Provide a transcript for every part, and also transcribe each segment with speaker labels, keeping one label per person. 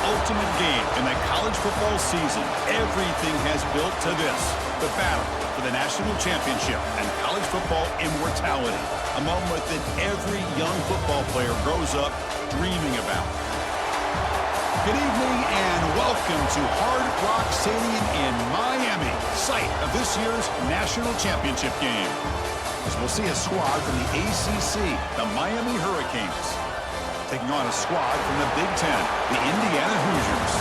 Speaker 1: ultimate game in the college football season. Everything has built to this, the battle for the national championship and college football immortality, a moment that every young football player grows up dreaming about. Good evening and welcome to Hard Rock Stadium in Miami, site of this year's national championship game. As we'll see a squad from the ACC, the Miami Hurricanes, taking on a squad from the Big Ten, the Indiana Hoosiers.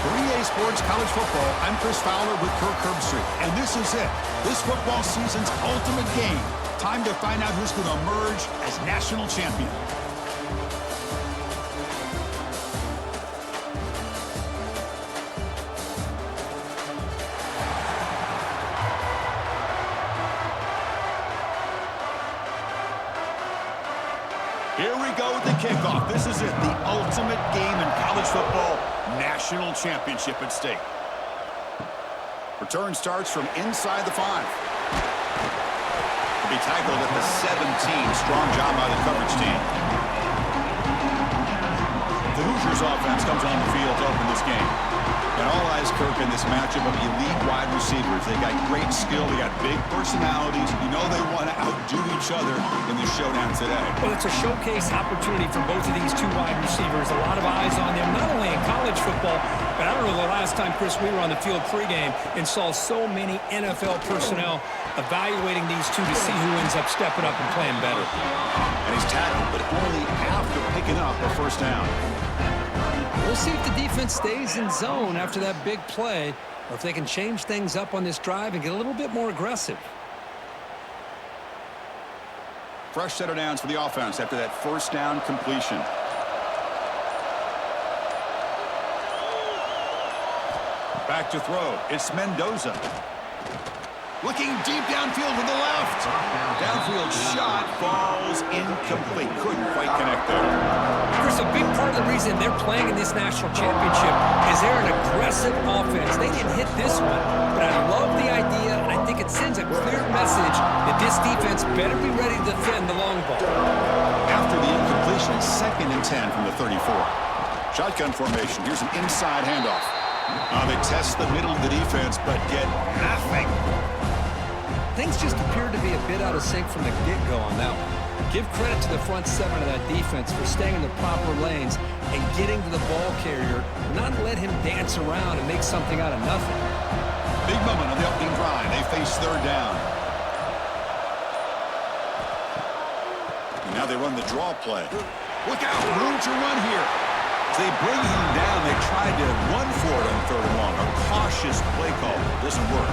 Speaker 1: For EA Sports College Football, I'm Chris Fowler with Kirk Herbstreit, and this is it. This football season's ultimate game. Time to find out who's going to emerge as national champion. Here we go with the kickoff. This is it, the ultimate game in college football, national championship at stake. Return starts from inside the 5. To be tackled at the 17. Strong job by the coverage team. The Hoosiers offense comes on the field to open this game. And all eyes, Kirk, in this matchup of elite wide receivers. They got great skill. They got big personalities. You know they want to outdo each other in this showdown today.
Speaker 2: Well, it's a showcase opportunity for both of these two wide receivers. A lot of eyes on them, not only in college football, but I don't know the last time, Chris, we were on the field pregame and saw so many NFL personnel evaluating these two to see who ends up stepping up and playing better.
Speaker 1: And he's tackled, but only after picking up a first down.
Speaker 2: We'll see if the defense stays in zone after that big play, or if they can change things up on this drive and get a little bit more aggressive.
Speaker 1: Fresh set of downs for the offense after that first down completion. Back to throw. It's Mendoza. Looking deep downfield to the left. Downfield shot falls incomplete. Couldn't quite connect there.
Speaker 2: Chris, a big part of the reason they're playing in this national championship is they're an aggressive offense. They didn't hit this one, but I love the idea, and I think it sends a clear message that this defense better be ready to defend the long ball.
Speaker 1: After the incompletion, 2nd and 10 from the 34. Shotgun formation. Here's an inside handoff. They test the middle of the defense, but get nothing.
Speaker 2: Things just appeared to be a bit out of sync from the get-go on that one. Give credit to the front 7 of that defense for staying in the proper lanes and getting to the ball carrier, not let him dance around and make something out of nothing.
Speaker 1: Big moment on the opening drive. They face 3rd down. And now they run the draw play. Look out, room to run here. As they bring him down, they tried to run for it on 3rd and long. A cautious play call. Doesn't work.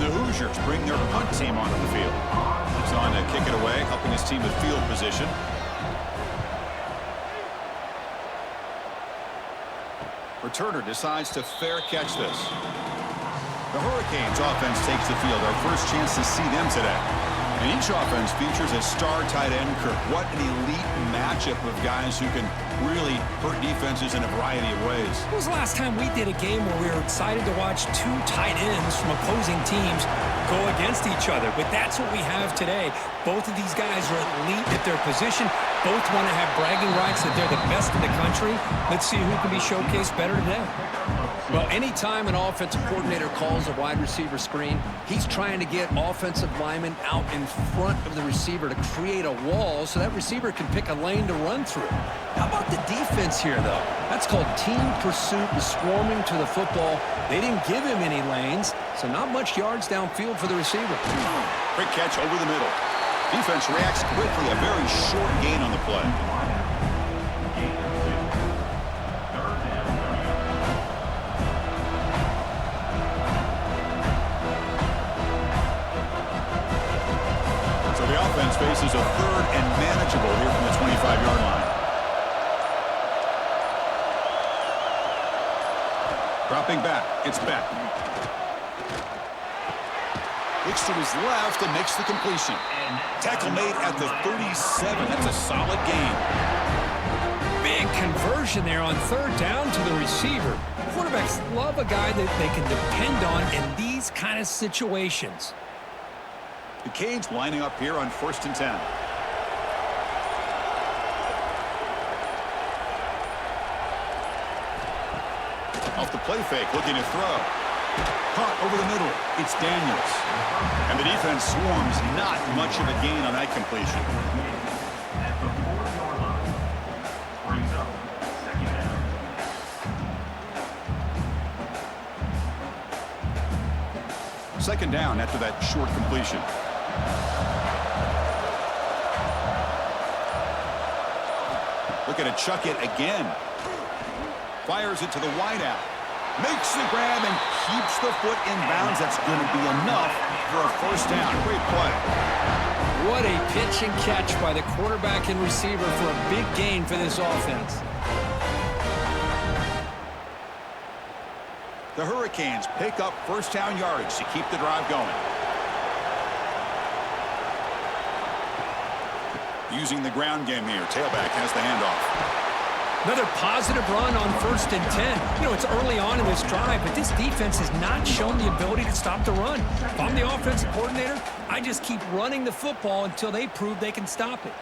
Speaker 1: Hoosiers bring their punt team onto the field. He's on to kick it away, helping his team with field position. Returner decides to fair catch this. The Hurricanes offense takes the field. Our first chance to see them today. And each offense features a star tight end, Kirk. What an elite matchup of guys who can really hurt defenses in a variety of ways.
Speaker 2: When was the last time we did a game where we were excited to watch two tight ends from opposing teams go against each other? But that's what we have today. Both of these guys are elite at their position. Both want to have bragging rights that they're the best in the country. Let's see who can be showcased better today. Well, anytime an offensive coordinator calls a wide receiver screen, he's trying to get offensive linemen out in front of the receiver to create a wall so that receiver can pick a lane to run through. How about the defense here, though? That's called team pursuit and swarming to the football. They didn't give him any lanes, so not much yards downfield for the receiver.
Speaker 1: Quick catch over the middle. Defense reacts quickly. A very short gain on the play. Offense faces a 3rd and manageable here from the 25-yard line. Dropping back. It's Beck. Looks to his left and makes the completion. Tackle made at the 37. That's a solid gain.
Speaker 2: Big conversion there on 3rd down to the receiver. Quarterbacks love a guy that they can depend on in these kind of situations.
Speaker 1: The Canes lining up here on 1st and 10. Off the play fake, looking to throw. Caught over the middle. It's Daniels. And the defense swarms. Not much of a gain on that completion.
Speaker 3: At the 4-yard line, brings up 2nd down.
Speaker 1: Second down after that short completion. Looking to chuck it again. Fires it to the wideout. Makes the grab and keeps the foot in bounds. That's going to be enough for a 1st down. Great play.
Speaker 2: What a pitch and catch by the quarterback and receiver for a big gain for this offense.
Speaker 1: The Hurricanes pick up 1st down yardage to keep the drive going. Using the ground game here. Tailback has the handoff.
Speaker 2: Another positive run on 1st and 10. You know, it's early on in this drive, but this defense has not shown the ability to stop the run. If I'm the offensive coordinator, I just keep running the football until they prove they can stop it.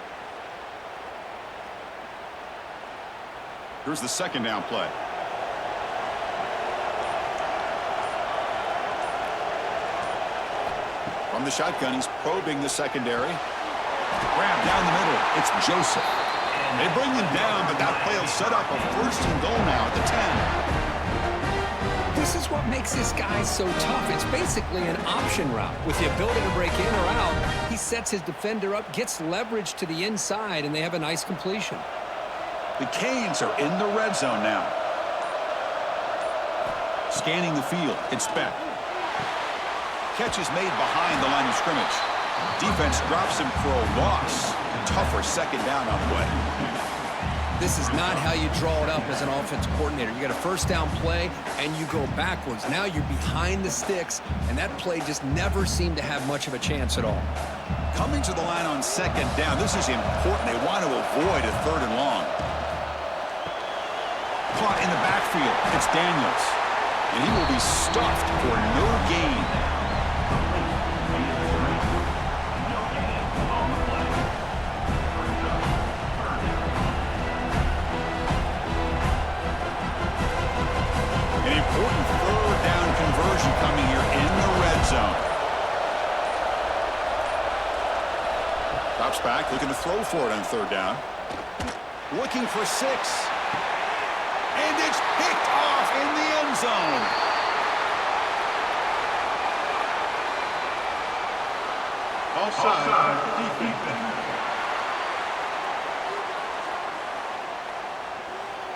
Speaker 1: Here's the 2nd down play. From the shotgun, he's probing the secondary. Grab down the middle. It's Joseph. They bring him down, but that play will set up a 1st and goal now at the 10.
Speaker 2: This is what makes this guy so tough. It's basically an option route. With the ability to break in or out, he sets his defender up, gets leverage to the inside, and they have a nice completion.
Speaker 1: The Canes are in the red zone now. Scanning the field. It's Beck. Catch is made behind the line of scrimmage. Defense drops him for a loss. Tougher 2nd down on the way.
Speaker 2: This is not how you draw it up as an offensive coordinator. You got a 1st down play, and you go backwards. Now you're behind the sticks, and that play just never seemed to have much of a chance at all.
Speaker 1: Coming to the line on 2nd down. This is important. They want to avoid a 3rd and long. Caught in the backfield. It's Daniels. And he will be stuffed for no gain. Coming here in the red zone. Drops back, looking to throw for it on 3rd down. Looking for 6. And it's picked off in the end zone. Offside.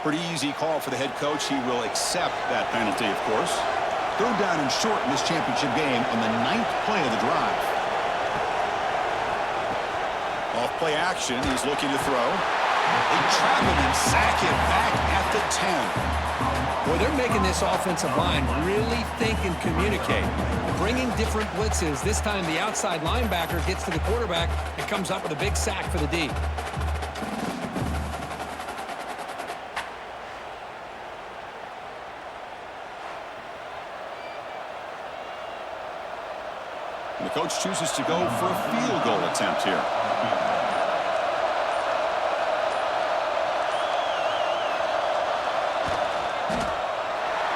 Speaker 1: Pretty easy call for the head coach. He will accept that penalty, of course. 3rd down and short in this championship game on the 9th play of the drive. Off play action. He's looking to throw. They trap him and sack him back at the 10.
Speaker 2: Boy, they're making this offensive line really think and communicate. Bringing different blitzes. This time the outside linebacker gets to the quarterback and comes up with a big sack for the D.
Speaker 1: The coach chooses to go for a field goal attempt here.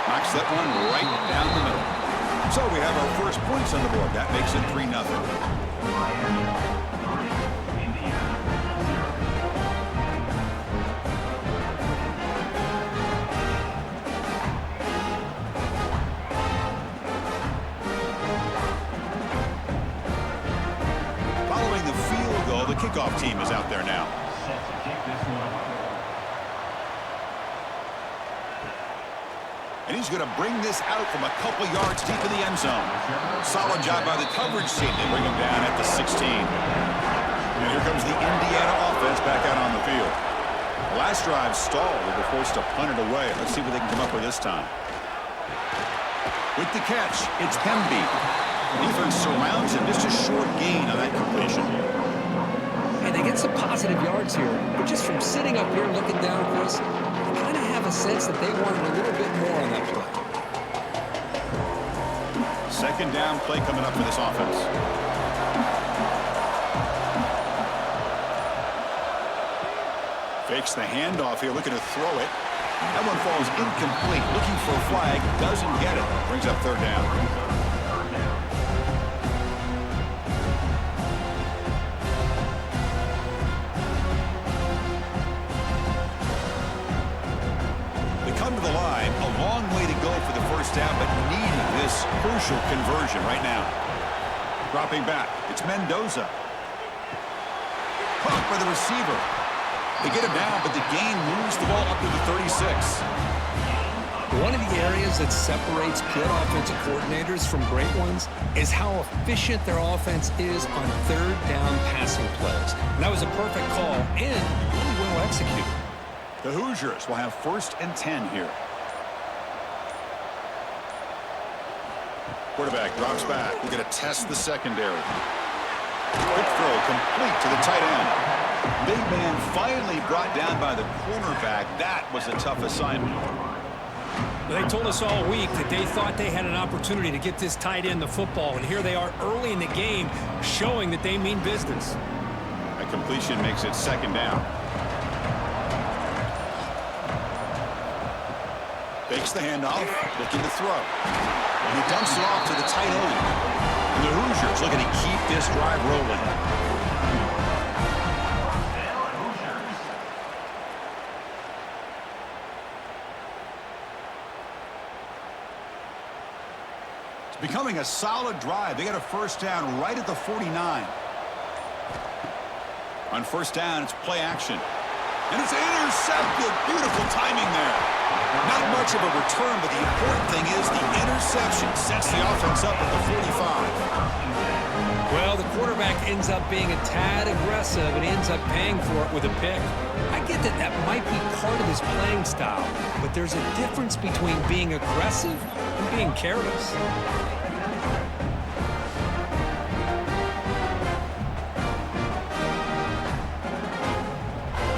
Speaker 1: Knocks that one right down the middle. So we have our first points on the board. That makes it 3-0. The kickoff team is out there now. And he's going to bring this out from a couple yards deep in the end zone. Solid job by the coverage team. They bring him down at the 16. And here comes the Indiana offense back out on the field. The last drive stalled. They were forced to punt it away. Let's see what they can come up with this time. With the catch, it's Hemby. Defense surrounds him. Just a short gain on that completion.
Speaker 2: And they get some positive yards here. But just from sitting up here looking down, Chris, I kind of have a sense that they wanted a little bit more on that play.
Speaker 1: Second down play coming up for this offense. Fakes the handoff here, looking to throw it. That one falls incomplete. Looking for a flag, doesn't get it. Brings up third down. They come to the line. A long way to go for the first down, but needing this crucial conversion right now. Dropping back. It's Mendoza. Caught by the receiver. They get him down, but the gain moves the ball up to the 36.
Speaker 2: One of the areas that separates good offensive coordinators from great ones is how efficient their offense is on third down passing plays. And that was a perfect call and really well executed.
Speaker 1: The Hoosiers will have 1st and 10 here. Quarterback drops back. We're going to test the secondary. Quick throw complete to the tight end. Big man finally brought down by the cornerback. That was a tough assignment.
Speaker 2: They told us all week that they thought they had an opportunity to get this tight end the football, and here they are early in the game showing that they mean business.
Speaker 1: A completion makes it 2nd down. Fakes the handoff, looking to throw. And he dumps it off to the tight end. And the Hoosiers looking to keep this drive rolling. Becoming a solid drive. They got a 1st down right at the 49. On 1st down, it's play action. And it's intercepted. Beautiful timing there. Not much of a return, but the important thing is the interception sets the offense up at the 45.
Speaker 2: Well, the quarterback ends up being a tad aggressive and ends up paying for it with a pick. I get that that might be part of his playing style, but there's a difference between being aggressive and being careless.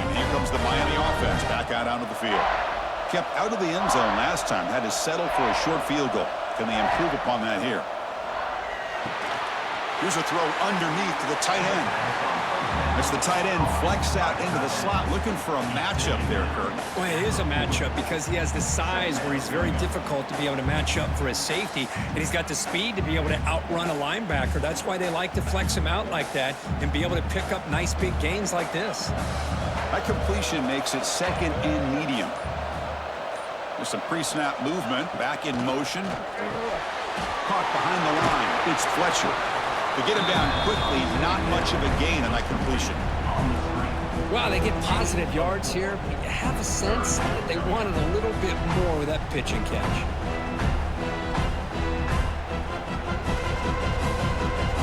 Speaker 1: And here comes the Miami offense back out onto the field. Kept out of the end zone last time, had to settle for a short field goal. Can they improve upon that here? Here's a throw underneath to the tight end. As the tight end flexed out into the slot, looking for a matchup there, Kurt.
Speaker 2: Well, it is a matchup because he has the size where he's very difficult to be able to match up for his safety, and he's got the speed to be able to outrun a linebacker. That's why they like to flex him out like that and be able to pick up nice big gains like this.
Speaker 1: That completion makes it 2nd and medium. There's some pre-snap movement, back in motion. Caught behind the line. It's Fletcher. To get him down quickly, not much of a gain on that completion.
Speaker 2: Wow, they get positive yards here, but you have a sense that they wanted a little bit more with that pitch and catch.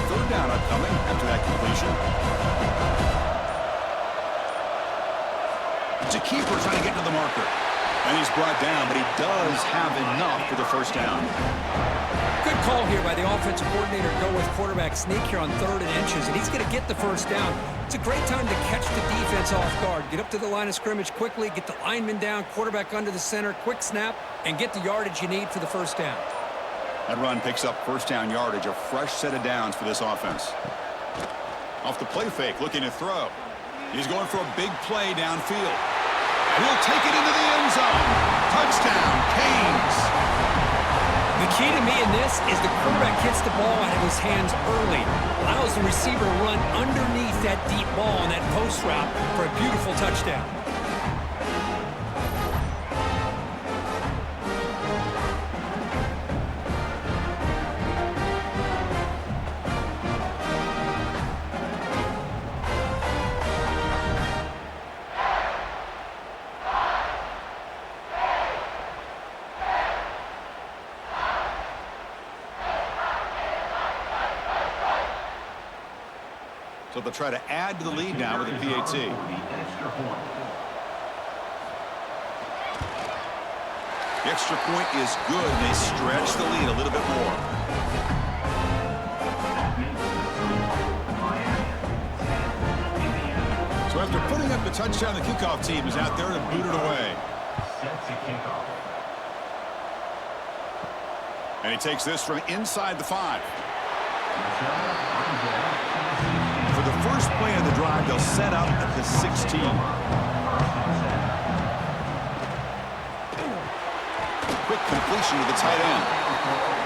Speaker 1: 3rd down upcoming after that completion. It's a keeper trying to get to the marker. And he's brought down, but he does have enough for the 1st down.
Speaker 2: Good call here by the offensive coordinator to go with quarterback sneak here on 3rd and inches, and he's going to get the 1st down. It's a great time to catch the defense off guard. Get up to the line of scrimmage quickly, get the lineman down, quarterback under the center, quick snap, and get the yardage you need for the 1st down.
Speaker 1: That run picks up 1st down yardage, a fresh set of downs for this offense. Off the play fake, looking to throw. He's going for a big play downfield. And he'll take it into the end zone. Touchdown, Canes.
Speaker 2: The key to me in this is the quarterback gets the ball out of his hands early, allows the receiver to run underneath that deep ball on that post route for a beautiful touchdown.
Speaker 1: So they'll try to add to the lead now with a PAT. The extra point is good, and they stretch the lead a little bit more. So after putting up the touchdown, the kickoff team is out there to boot it away. And he takes this from inside the 5. first play of the drive, they'll set up at the 16. Quick completion to the tight end.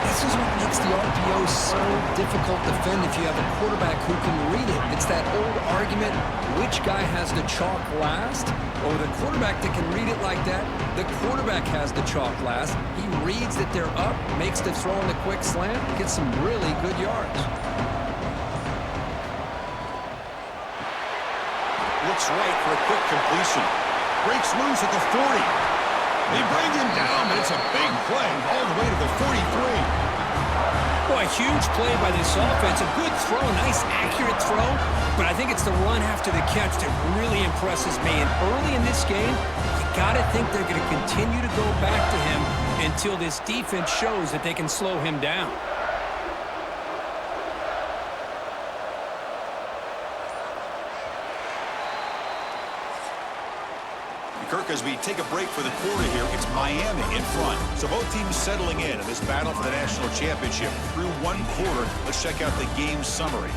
Speaker 2: This is what makes the RPO so difficult to defend if you have a quarterback who can read it. It's that old argument, which guy has the chalk last? Or the quarterback that can read it like that, the quarterback has the chalk last. He reads that they're up, makes the throw in the quick slant, gets some really good yards.
Speaker 1: Looks right for a quick completion. Breaks loose at the 40. They bring him down, but it's a big play all the way to the 43.
Speaker 2: Boy, a huge play by this offense. A good throw, nice accurate throw. But I think it's the run after the catch that really impresses me. And early in this game, you got to think they're going to continue to go back to him until this defense shows that they can slow him down.
Speaker 1: Kirk, as we take a break for the quarter here, it's Miami in front. So both teams settling in this battle for the national championship. Through one quarter, let's check out the game summary.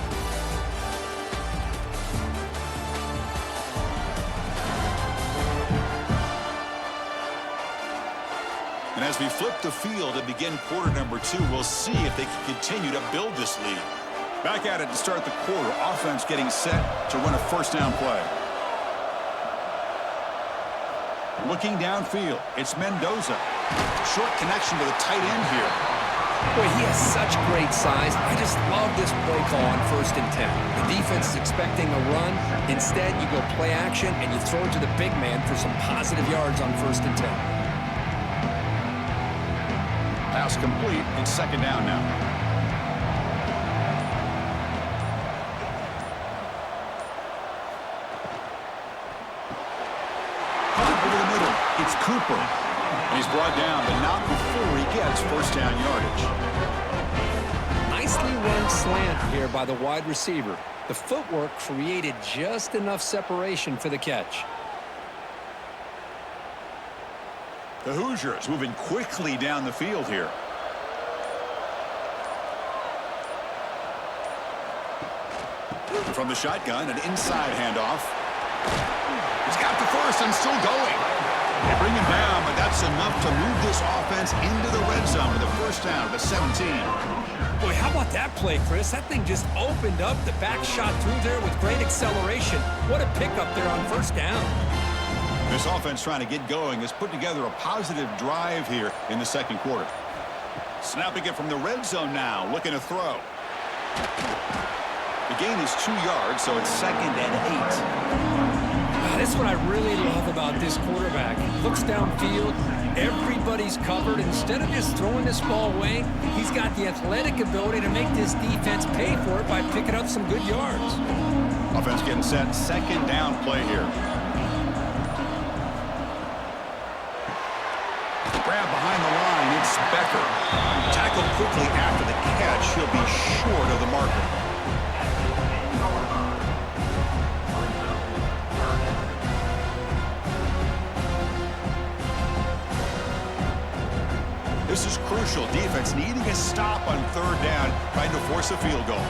Speaker 1: And as we flip the field to begin quarter number 2, we'll see if they can continue to build this lead. Back at it to start the quarter. Offense getting set to run a first down play. Looking downfield, it's Mendoza. Short connection to the tight end here.
Speaker 2: Boy, he has such great size. I just love this play call on 1st and 10. The defense is expecting a run. Instead, you go play action, and you throw it to the big man for some positive yards on 1st and 10.
Speaker 1: Pass complete. It's 2nd down now. It's Cooper. And he's brought down, but not before he gets first down yardage.
Speaker 2: Nicely run slant here by the wide receiver. The footwork created just enough separation for the catch.
Speaker 1: The Hoosiers moving quickly down the field here. From the shotgun, an inside handoff. He's got the first and still going. They bring him down, but that's enough to move this offense into the red zone with a first down at the 17.
Speaker 2: Boy, how about that play, Chris? That thing just opened up. The back shot through there with great acceleration. What a pickup there on first down.
Speaker 1: This offense trying to get going has put together a positive drive here in the 2nd quarter. Snapping it from the red zone now, looking to throw. The gain is 2 yards, so it's 2nd and 8.
Speaker 2: That's what I really love about this quarterback. Looks downfield, everybody's covered. Instead of just throwing this ball away, he's got the athletic ability to make this defense pay for it by picking up some good yards.
Speaker 1: Offense getting set, 2nd down play here. Grab behind the line, it's Becker. Tackled quickly after the catch. He'll be short of the marker. This is crucial. Defense needing a stop on 3rd down, trying to force a field goal.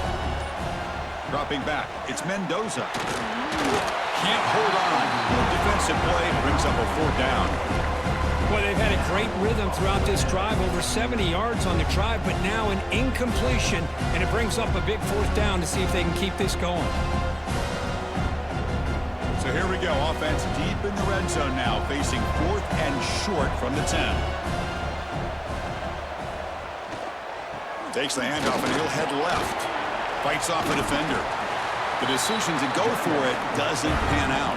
Speaker 1: Dropping back, it's Mendoza. Can't hold on. Good defensive play, brings up a 4th down.
Speaker 2: Well, they've had a great rhythm throughout this drive, over 70 yards on the drive, but now an incompletion, and it brings up a big 4th down to see if they can keep this going.
Speaker 1: So here we go, offense deep in the red zone now, facing 4th and short from the 10. Takes the handoff, and he'll head left. Fights off a defender. The decision to go for it doesn't pan out.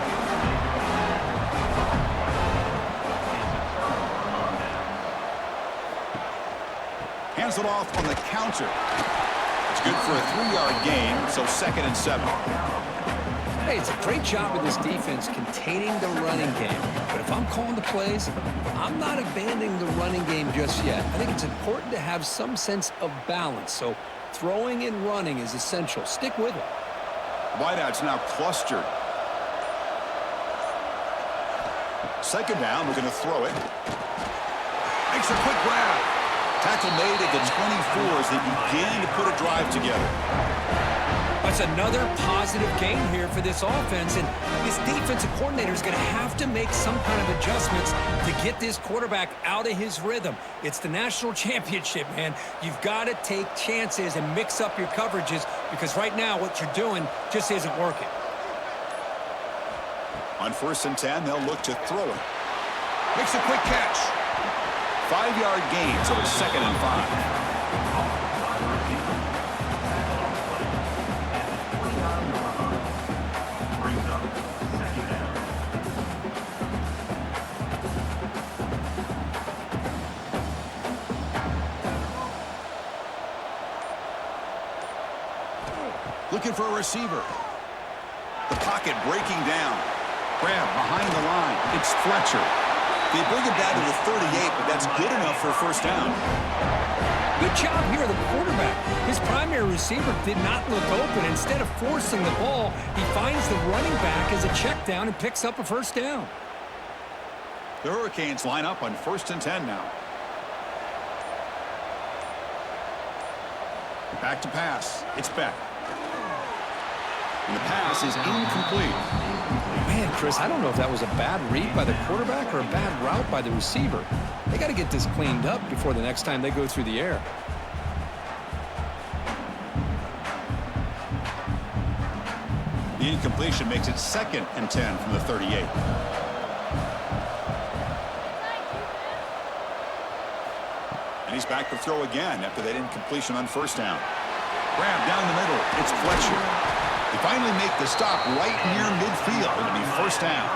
Speaker 1: Hands it off on the counter. It's good for a 3-yard gain, so 2nd and 7.
Speaker 2: Hey, it's a great job of this defense containing the running game. But if I'm calling the plays, I'm not abandoning the running game just yet. I think it's important to have some sense of balance. So throwing and running is essential. Stick with it.
Speaker 1: Wideout's now clustered. 2nd down, we're going to throw it. Makes a quick grab. Tackle made at the 24 as they begin to put a drive together.
Speaker 2: A That's another positive gain here for this offense, and this defensive coordinator is going to have to make some kind of adjustments to get this quarterback out of his rhythm. It's the national championship, man. You've got to take chances and mix up your coverages because right now what you're doing just isn't working.
Speaker 1: On 1st and 10, they'll look to throw it. Makes a quick catch. 5-yard gain, so it's 2nd and 5. Looking for a receiver. The pocket breaking down. Grab behind the line. It's Fletcher. They bring him down to the 38, but that's good enough for a 1st down.
Speaker 2: Good job here, the quarterback. His primary receiver did not look open. Instead of forcing the ball, he finds the running back as a check down and picks up a 1st down.
Speaker 1: The Hurricanes line up on 1st and 10 now. Back to pass. It's Beck. And the pass is incomplete.
Speaker 2: Man, Chris, I don't know if that was a bad read by the quarterback or a bad route by the receiver. They got to get this cleaned up before the next time they go through the air.
Speaker 1: The incompletion makes it 2nd and 10 from the 38. And he's back to throw again after that incompletion on 1st down. Grab down the middle. It's Fletcher. They finally make the stop right near midfield. It'll be 1st down.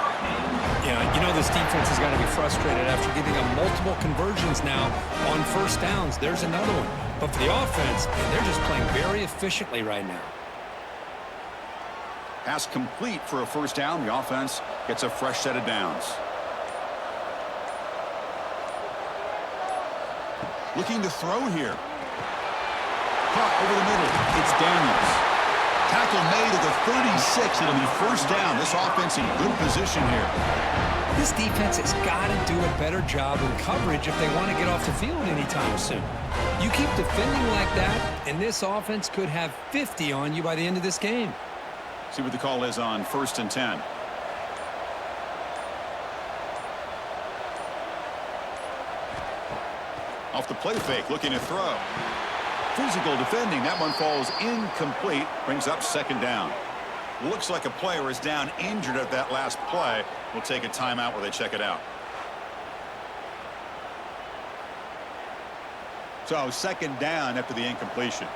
Speaker 2: Yeah, you know this defense has got to be frustrated after giving them multiple conversions now on 1st downs. There's another one. But for the offense, man, they're just playing very efficiently right now.
Speaker 1: Pass complete for a 1st down. The offense gets a fresh set of downs. Looking to throw here. Caught over the middle. It's Daniels. Tackle made at the 36. It'll be 1st down. This offense in good position here.
Speaker 2: This defense has got to do a better job in coverage if they want to get off the field anytime soon. You keep defending like that, and this offense could have 50 on you by the end of this game.
Speaker 1: See what the call is on 1st and 10. Off the play fake, looking to throw. Physical defending. That one falls incomplete. Brings up 2nd down. Looks like a player is down injured at that last play. We'll take a timeout where they check it out. So 2nd down after the incompletion.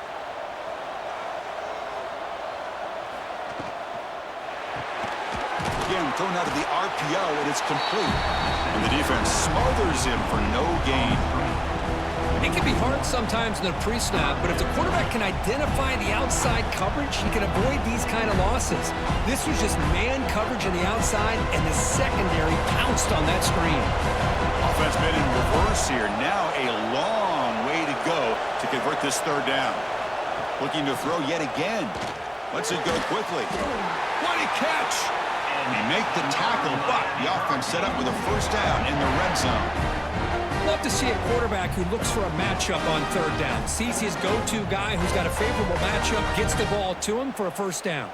Speaker 1: Again, thrown out of the RPO, and it's complete. And the defense smothers him for no gain.
Speaker 2: It can be hard sometimes in the pre-snap, but if the quarterback can identify the outside coverage, he can avoid these kind of losses. This was just man coverage on the outside, and the secondary pounced on that screen.
Speaker 1: Offense been in reverse here. Now a long way to go to convert this 3rd down. Looking to throw yet again. Lets it go quickly. What a catch! And they make the tackle, but the offense set up with a 1st down in the red zone.
Speaker 2: Love to see a quarterback who looks for a matchup on 3rd down. Sees his go-to guy who's got a favorable matchup, gets the ball to him for a 1st down.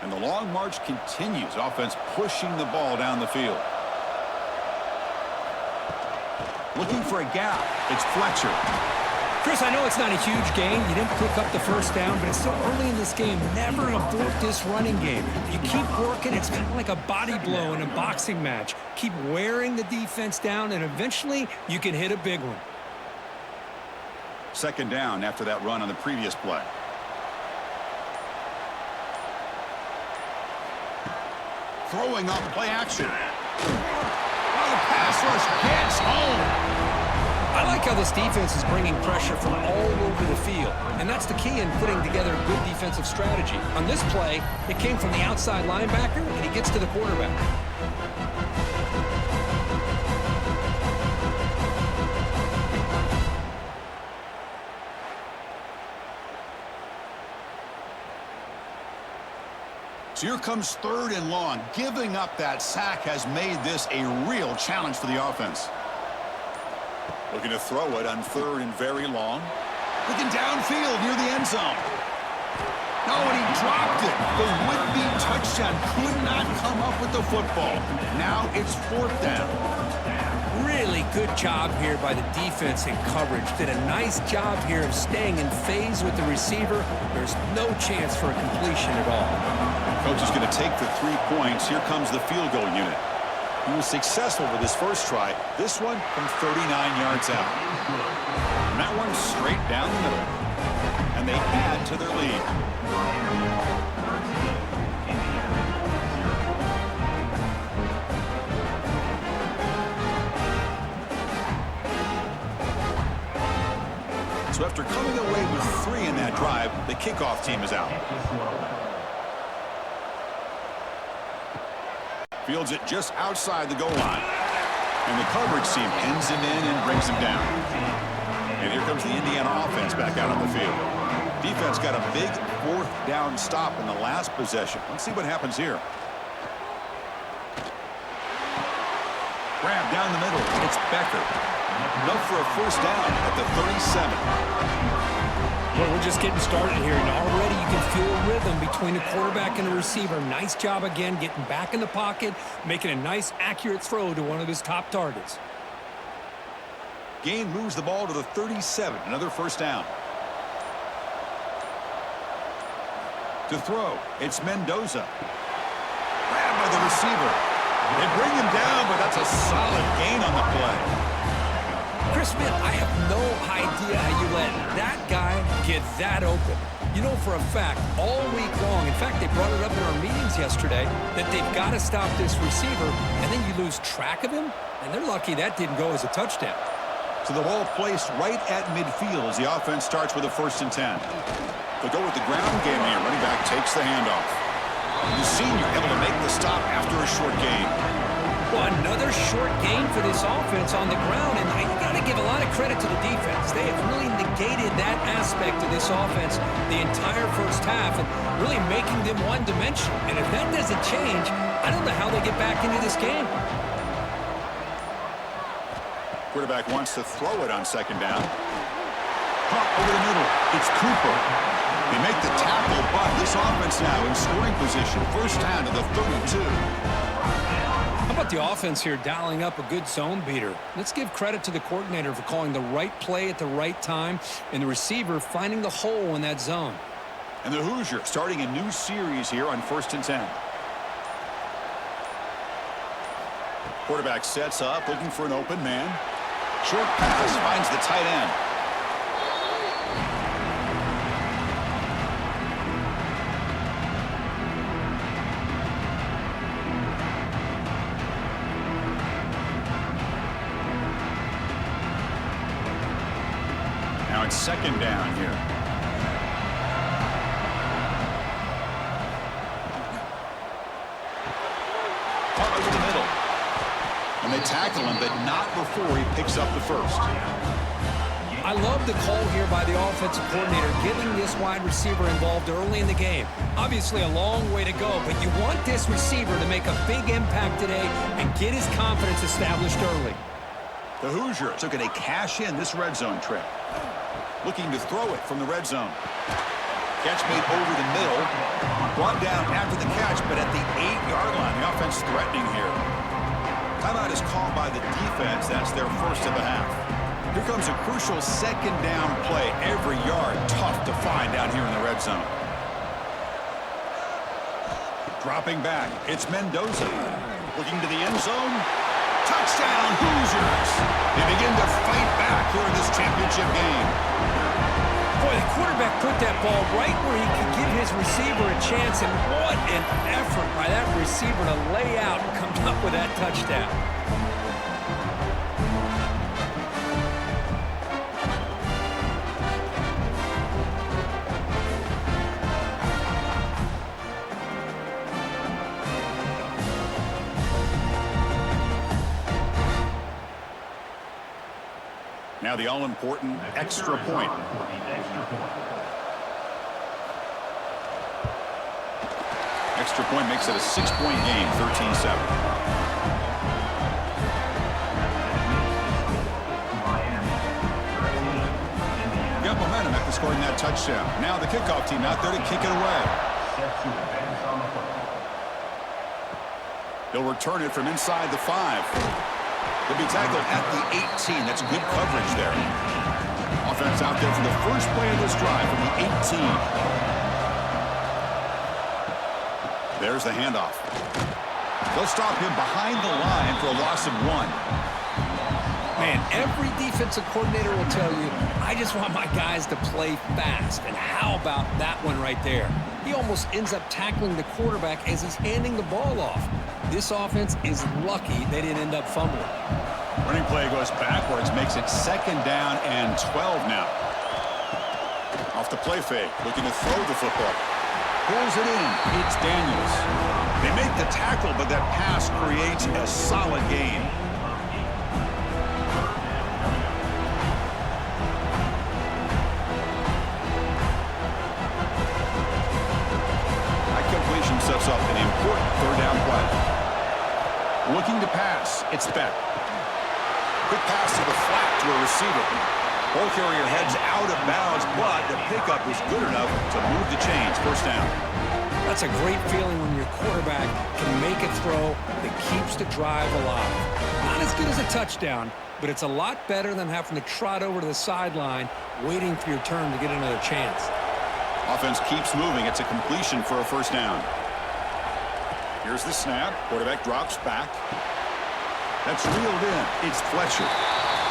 Speaker 1: And the long march continues. Offense pushing the ball down the field. Looking for a gap. It's Fletcher.
Speaker 2: Chris, I know it's not a huge gain. You didn't pick up the 1st down, but it's still early in this game. Never abort this running game. You keep working. It's kind of like a body blow in a boxing match. Keep wearing the defense down, and eventually you can hit a big one.
Speaker 1: 2nd down after that run on the previous play. Throwing up play action. Oh, the pass rush gets home.
Speaker 2: I like how this defense is bringing pressure from all over the field, and that's the key in putting together a good defensive strategy. On this play, it came from the outside linebacker, and he gets to the quarterback.
Speaker 1: So here comes 3rd and long. Giving up that sack has made this a real challenge for the offense. Looking to throw it on 3rd and very long. Looking downfield near the end zone. Oh, and he dropped it. The would-be touchdown could not come up with the football. Now it's 4th down.
Speaker 2: Really good job here by the defense in coverage. Did a nice job here of staying in phase with the receiver. There's no chance for a completion at all.
Speaker 1: Coach is going to take the 3 points. Here comes the field goal unit. He was successful with his first try. This one from 39 yards out. And that one straight down the middle. And they add to their lead. So after coming away with 3 in that drive, the kickoff team is out. Fields it just outside the goal line. And the coverage team pins him in and brings him down. And here comes the Indiana offense back out on the field. Defense got a big 4th down stop in the last possession. Let's see what happens here. Grab down the middle. It's Becker. Enough for a 1st down at the 37.
Speaker 2: Well, we're just getting started here, and already you can feel a rhythm between the quarterback and the receiver. Nice job again getting back in the pocket, making a nice, accurate throw to one of his top targets.
Speaker 1: Gain moves the ball to the 37. Another 1st down. To throw, it's Mendoza. Grabbed by the receiver. They bring him down, but that's a solid gain on the play.
Speaker 2: Chris Smith, I have no idea how you let that guy get that open. You know for a fact, all week long, in fact, they brought it up in our meetings yesterday, that they've got to stop this receiver, and then you lose track of him, and they're lucky that didn't go as a touchdown.
Speaker 1: So the ball placed right at midfield as the offense starts with a 1st and 10. They'll go with the ground game here. Running back takes the handoff. The senior able to make the stop after a short gain.
Speaker 2: Well, another short gain for this offense on the ground, and you got to give a lot of credit to the defense. They have really negated that aspect of this offense the entire first half and really making them one-dimensional. And if that doesn't change, I don't know how they get back into this game.
Speaker 1: Quarterback wants to throw it on 2nd down. Pop over the middle. It's Cooper. They make the tackle, but this offense now in scoring position. 1st down to the 32.
Speaker 2: How about the offense here dialing up a good zone beater? Let's give credit to the coordinator for calling the right play at the right time and the receiver finding the hole in that zone.
Speaker 1: And the Hoosiers starting a new series here on 1st and 10. Quarterback sets up, looking for an open man. Short pass finds the tight end. Now it's 2nd down here. Caught over the middle. And they tackle him, but not before he picks up the 1st.
Speaker 2: I love the call here by the offensive coordinator, getting this wide receiver involved early in the game. Obviously a long way to go, but you want this receiver to make a big impact today and get his confidence established early.
Speaker 1: The Hoosiers looking to cash in this red zone trip. Looking to throw it from the red zone. Catch made over the middle. Brought down after the catch, but at the 8-yard line. The offense threatening here. Timeout is called by the defense. That's their 1st of the half. Here comes a crucial 2nd down play. Every yard tough to find down here in the red zone. Dropping back, it's Mendoza. Looking to the end zone. Touchdown, Hoosiers! They begin to fight back here in this championship game.
Speaker 2: Boy, the quarterback put that ball right where he could give his receiver a chance, and what an effort by that receiver to lay out and come up with that touchdown.
Speaker 1: Now the all-important extra point. Extra point makes it a 6-point game, 13-7. Got momentum momentum after scoring that touchdown. Now the kickoff team out there to kick it away.
Speaker 3: Set to advance on the football.
Speaker 1: He'll return it from inside the 5. He'll be tackled at the 18. That's good coverage there. Offense out there for the first play of this drive from the 18. There's the handoff. They'll stop him behind the line for a loss of 1.
Speaker 2: Man, every defensive coordinator will tell you, I just want my guys to play fast. And how about that one right there? He almost ends up tackling the quarterback as he's handing the ball off. This offense is lucky they didn't end up fumbling.
Speaker 1: Running play goes backwards, makes it 2nd down and 12 now. Off the play fake, looking to throw the football. Pulls it in. It's Daniels. They make the tackle, but that pass creates a solid gain. That completion sets up an important 3rd down play. Looking to pass. It's Beck. Quick pass to the flat to a receiver. Ball carrier heads out of bounds, but the pickup is good enough to move the chains. 1st down.
Speaker 2: That's a great feeling when your quarterback can make a throw that keeps the drive alive. Not as good as a touchdown, but it's a lot better than having to trot over to the sideline waiting for your turn to get another chance.
Speaker 1: Offense keeps moving. It's a completion for a 1st down. Here's the snap. Quarterback drops back. That's reeled in. It's Fletcher.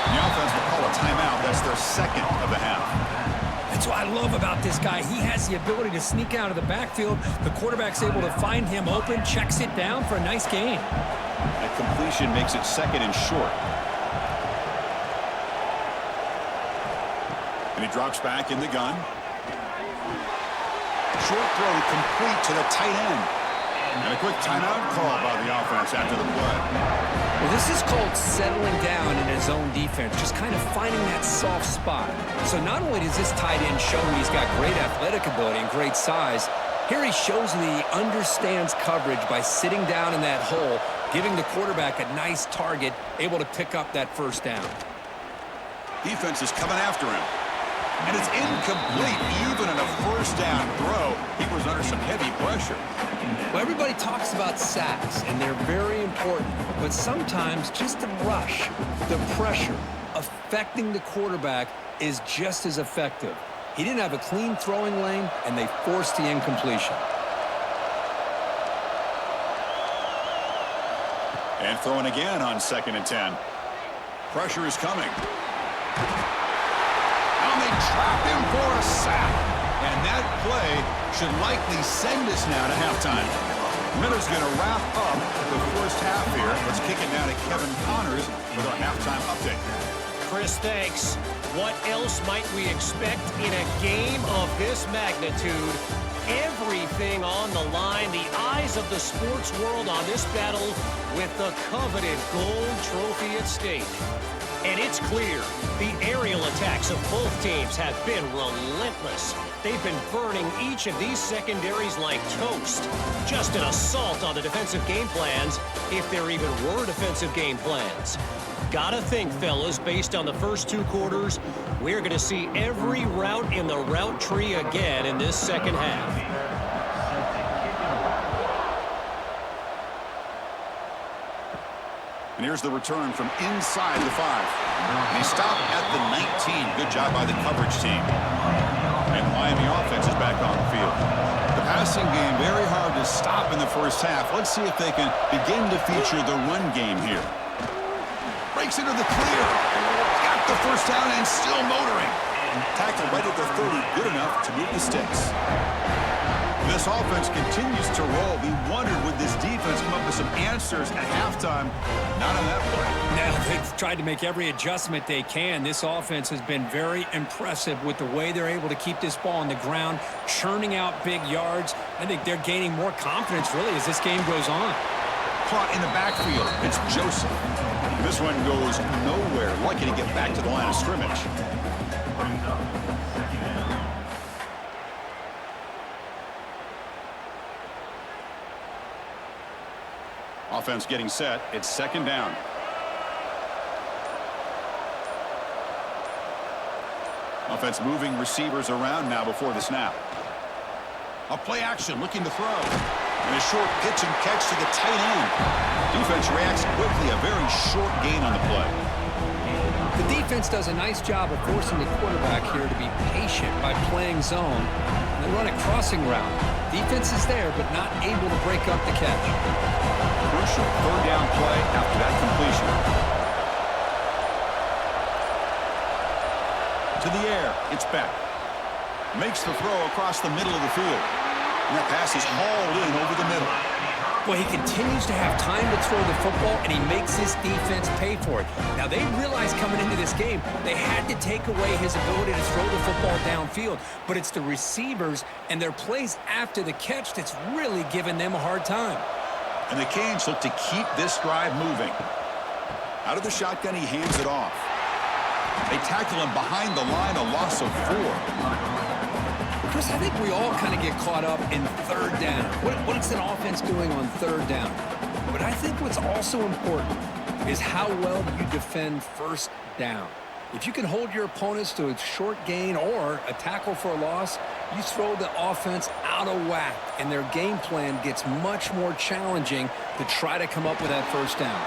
Speaker 1: The offense will call a timeout. That's their 2nd of the half.
Speaker 2: That's what I love about this guy. He has the ability to sneak out of the backfield. The quarterback's able to find him open, checks it down for a nice gain.
Speaker 1: That completion makes it 2nd and short. And he drops back in the gun. Short throw complete to the tight end. And a quick timeout call by the offense after the play.
Speaker 2: Well, this is called settling down in his own defense, just kind of finding that soft spot. So not only does this tight end show he's got great athletic ability and great size, here he shows that he understands coverage by sitting down in that hole, giving the quarterback a nice target, able to pick up that 1st down.
Speaker 1: Defense is coming after him. And it's incomplete. Even in a 1st down throw, he was under some heavy pressure.
Speaker 2: Well, everybody talks about sacks, and they're very important. But sometimes just the rush, the pressure, affecting the quarterback is just as effective. He didn't have a clean throwing lane, and they forced the incompletion.
Speaker 1: And throwing again on 2nd and 10. Pressure is coming. And they trap him for a sack. And that play should likely send us now to halftime. Miller's going to wrap up the 1st half here. Let's kick it down to Kevin Connors with our halftime update.
Speaker 4: Chris, thanks. What else might we expect in a game of this magnitude? Everything on the line, the eyes of the sports world on this battle with the coveted gold trophy at stake. And it's clear, the aerial attacks of both teams have been relentless. They've been burning each of these secondaries like toast. Just an assault on the defensive game plans, if there even were defensive game plans. Gotta think, fellas, based on the first 2 quarters, we're going to see every route in the route tree again in this 2nd half.
Speaker 1: And here's the return from inside the 5. And he stopped at the 19. Good job by the coverage team. And Miami offense is back on the field. The passing game very hard to stop in the 1st half. Let's see if they can begin to feature the run game here. Breaks into the clear. Got the 1st down and still motoring. Tackled right at the 30. Good enough to move the sticks. This offense continues to roll. We wondered, would this defense come up with some answers at halftime? Not on that play.
Speaker 2: Now, they've tried to make every adjustment they can. This offense has been very impressive with the way they're able to keep this ball on the ground, churning out big yards. I think they're gaining more confidence, really, as this game goes on.
Speaker 1: Caught in the backfield. It's Joseph. This one goes nowhere. Lucky to get back to the line of scrimmage.
Speaker 3: Brings up 2nd down.
Speaker 1: Offense getting set. It's 2nd down. Offense moving receivers around now before the snap. A play action, looking to throw. And a short pitch and catch to the tight end. Defense reacts quickly, a very short gain on the play.
Speaker 2: The defense does a nice job of forcing the quarterback here to be patient by playing zone and then run a crossing route. Defense is there, but not able to break up the catch.
Speaker 1: Crucial third down play after that completion. To the air, it's back. Makes the throw across the middle of the field. And that pass is hauled in over the middle.
Speaker 2: Well, he continues to have time to throw the football, and he makes his defense pay for it. Now, they realized coming into this game they had to take away his ability to throw the football downfield, but it's the receivers and their plays after the catch that's really giving them a hard time.
Speaker 1: And the Canes look to keep this drive moving. Out of the shotgun, he hands it off. They tackle him behind the line, a loss of 4.
Speaker 2: Chris, I think we all kind of get caught up in third down. What is an offense doing on third down? But I think what's also important is how well you defend first down. If you can hold your opponents to a short gain or a tackle for a loss, you throw the offense out of whack, and their game plan gets much more challenging to try to come up with that first down.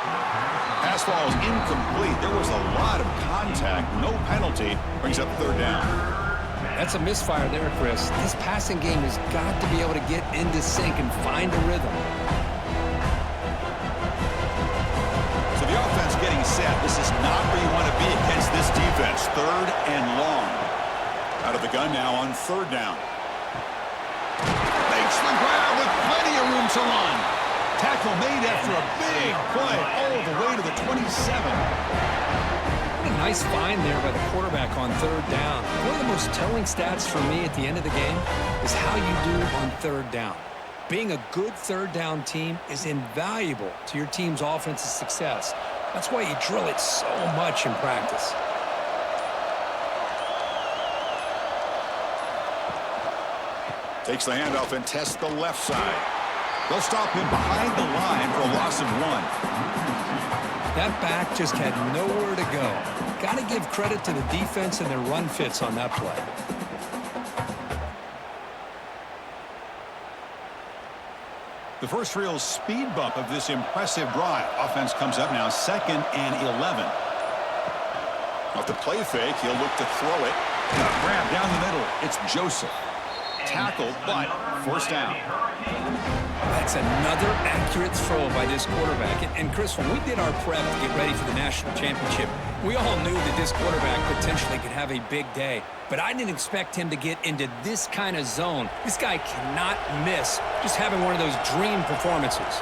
Speaker 1: Pass ball is incomplete. There was a lot of contact. No penalty. Brings up third down.
Speaker 2: That's a misfire there, Chris. This passing game has got to be able to get into sync and find a rhythm.
Speaker 1: So the offense getting set. This is not where you want to be against this defense. Third and long. Out of the gun now on third down. Makes the grab with plenty of room to run. Tackle made after a big play all the way to the 27.
Speaker 2: A nice find there by the quarterback on third down. One of the most telling stats for me at the end of the game is how you do on third down. Being a good third down team is invaluable to your team's offensive success. That's why you drill it so much in practice.
Speaker 1: Takes the handoff and tests the left side. They'll stop him behind the line for a loss of 1.
Speaker 2: That back just had nowhere to go. Got to give credit to the defense and their run fits on that play.
Speaker 1: The first real speed bump of this impressive drive. Offense comes up now, 2nd and 11. Off the play fake, he'll look to throw it. Grab down the middle. It's Joseph. Tackled, but first down.
Speaker 2: That's another accurate throw by this quarterback. And Chris, when we did our prep to get ready for the national championship, we all knew that this quarterback potentially could have a big day. But I didn't expect him to get into this kind of zone. This guy cannot miss just having one of those dream performances.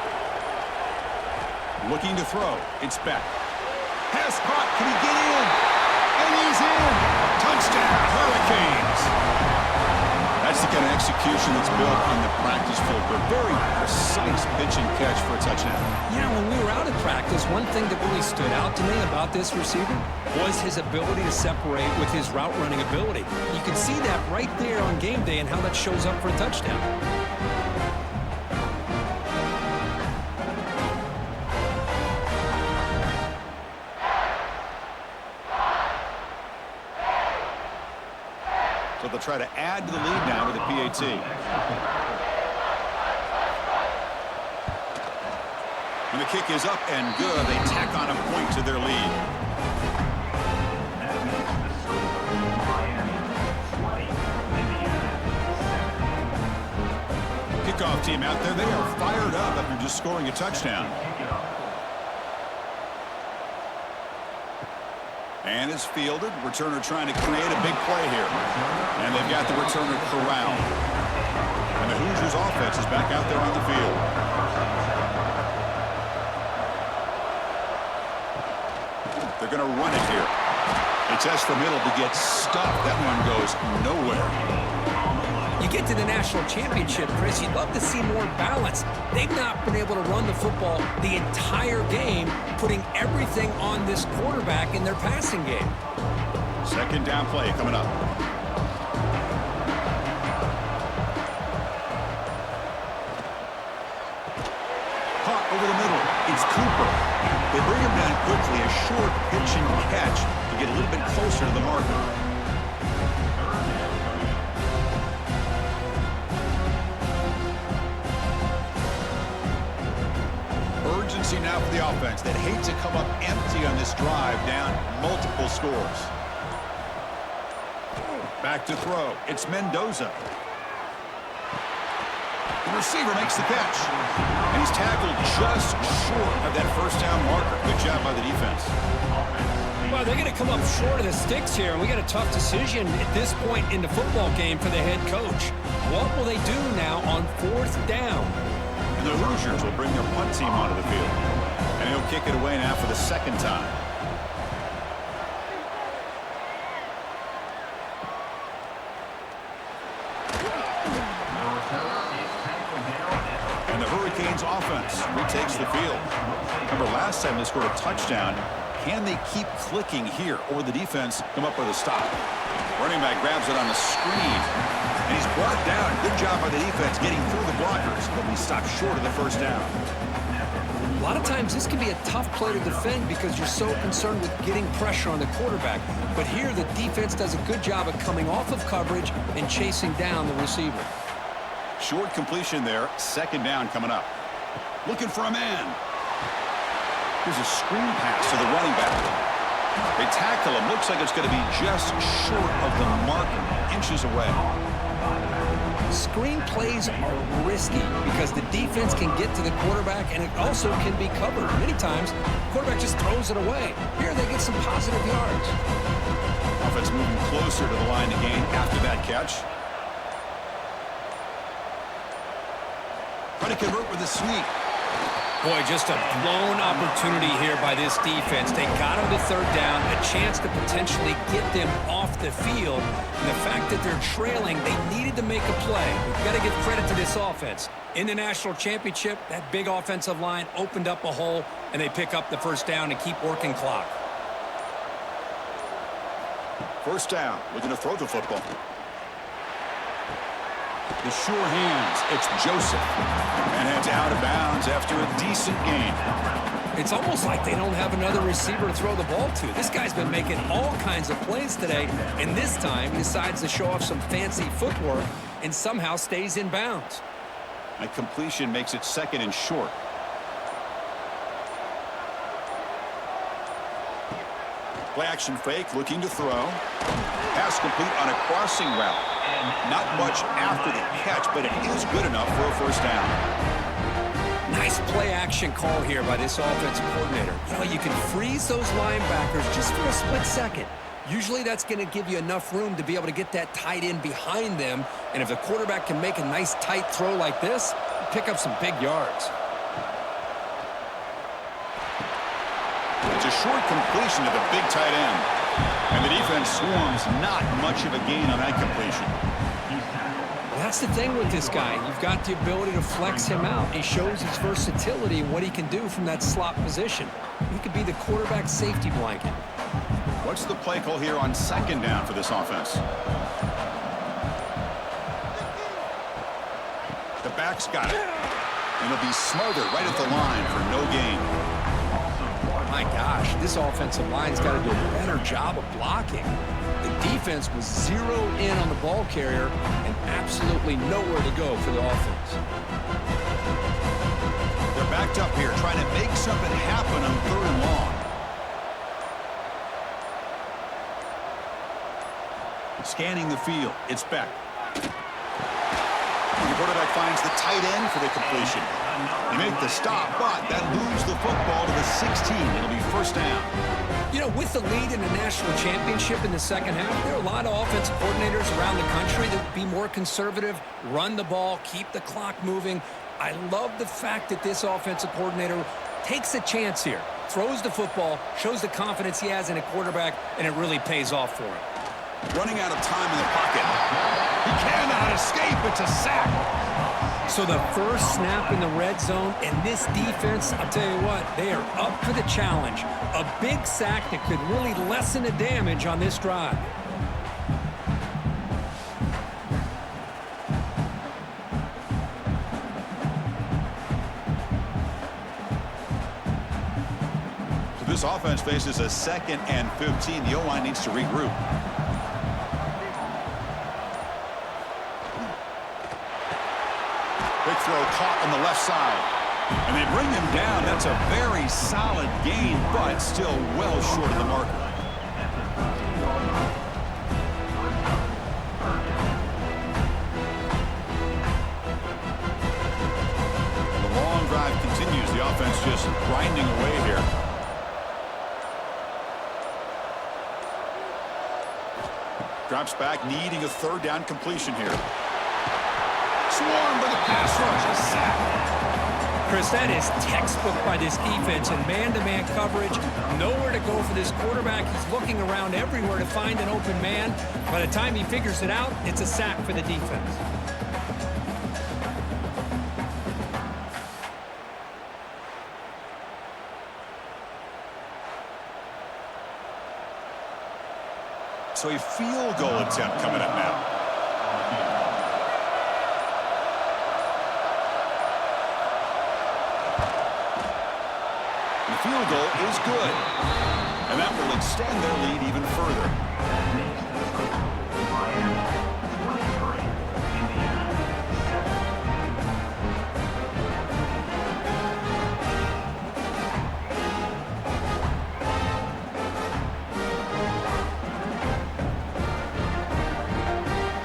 Speaker 1: Looking to throw. It's back. Pass caught. Can he get in? And he's in. Touchdown, Hurricanes. That's the kind of execution that's built on the practice field. But very precise pitch and catch for a touchdown.
Speaker 2: Yeah, when we were out at practice, one thing that really stood out to me about this receiver was his ability to separate with his route running ability. You can see that right there on game day and how that shows up for a touchdown.
Speaker 1: So they'll try to add to the lead now to the PAT. And the kick is up and good. They tack on a point to their lead. Kickoff team out there. They are fired up after just scoring a touchdown. And it's fielded. Returner trying to create a big play here. And they've got the returner corralled. And the Hoosiers offense is back out there on the field. They're going to run it here. They test the middle to get stuffed. That one goes nowhere.
Speaker 2: You get to the national championship, Chris, you'd love to see more balance. They've not been able to run the football the entire game, putting everything on this quarterback in their passing game.
Speaker 1: Second down play coming up. Caught over the middle. It's Cooper. They bring him down quickly. A short pitch and catch to get a little bit closer to the marker. the offense that hate to come up empty on this drive, down multiple scores. Back to throw. It's Mendoza. The receiver makes the catch. And he's tackled just short of that first down marker. Good job by the defense.
Speaker 2: Well, they're going to come up short of the sticks here, and we got a tough decision at this point in the football game for the head coach. What will they do now on 4th down?
Speaker 1: And the Hoosiers will bring their punt team onto the field. And he'll kick it away now for the second time. And the Hurricanes offense retakes the field. Remember, last time they scored a touchdown. Can they keep clicking here, or the defense come up with a stop? Running back grabs it on the screen, and he's brought down. Good job by the defense getting through the blockers, but he stopped short of the first down.
Speaker 2: A lot of times this can be a tough play to defend because you're so concerned with getting pressure on the quarterback. But here the defense does a good job of coming off of coverage and chasing down the receiver.
Speaker 1: Short completion there, second down coming up. Looking for a man. Here's a screen pass to the running back. They tackle him. Looks like it's going to be just short of the mark, inches away.
Speaker 2: Screen plays are risky because the defense can get to the quarterback, and it also can be covered. Many times, the quarterback just throws it away. Here they get some positive yards.
Speaker 1: Offense moving closer to the line to gain after that catch. Trying to convert with a sweep.
Speaker 2: Boy, just a blown opportunity here by this defense. They got them to 3rd down, a chance to potentially get them off the field. And the fact that they're trailing, they needed to make a play. We've got to give credit to this offense. In the national championship, that big offensive line opened up a hole, and they pick up the first down and keep working clock.
Speaker 1: First down, looking to throw the football. The sure hands, it's Joseph. And it's out of bounds after a decent gain.
Speaker 2: It's almost like they don't have another receiver to throw the ball to. This guy's been making all kinds of plays today, and this time he decides to show off some fancy footwork and somehow stays in bounds.
Speaker 1: A completion makes it second and short. Play action fake, looking to throw. Pass complete on a crossing route. Not much after the catch, but it is good enough for a first down.
Speaker 2: Nice play action call here by this offensive coordinator. You know, you can freeze those linebackers just for a split second. Usually that's going to give you enough room to be able to get that tight end behind them. And if the quarterback can make a nice tight throw like this, pick up some big yards.
Speaker 1: It's a short completion to the big tight end. And the defense swarms not much of a gain on that completion.
Speaker 2: That's the thing with this guy. You've got the ability to flex him out. He shows his versatility and what he can do from that slot position. He could be the quarterback safety blanket.
Speaker 1: What's the play call here on second down for this offense? The back's got it. And he'll be smothered right at the line for no gain.
Speaker 2: My gosh, this offensive line's got to do a better job of blocking. The defense was zeroed in on the ball carrier and absolutely nowhere to go for the offense.
Speaker 1: They're backed up here, trying to make something happen on 3rd and long. Scanning the field, it's Beck. The quarterback finds the tight end for the completion. They make the stop, but that moves the football to the 16. It'll be first down.
Speaker 2: You know, with the lead in the national championship in the second half, there are a lot of offensive coordinators around the country that would be more conservative, run the ball, keep the clock moving. I love the fact that this offensive coordinator takes a chance here, throws the football, shows the confidence he has in a quarterback, and it really pays off for him.
Speaker 1: Running out of time in the pocket. He cannot escape. It's a sack.
Speaker 2: So the first snap in the red zone, and this defense, I'll tell you what, they are up for the challenge. A big sack that could really lessen the damage on this drive.
Speaker 1: So this offense faces a 2nd and 15. The O-line needs to regroup. Big throw caught on the left side. And they bring him down. That's a very solid gain, but still well short of the marker. The long drive continues. The offense just grinding away here. Drops back, needing a third down completion here. Swarmed by the pass rush. A sack.
Speaker 2: Chris, that is textbook by this defense and man-to-man coverage. Nowhere to go for this quarterback. He's looking around everywhere to find an open man. By the time he figures it out, it's a sack for the defense.
Speaker 1: So a field goal attempt coming up now. The field goal is good. And that will extend their lead even further.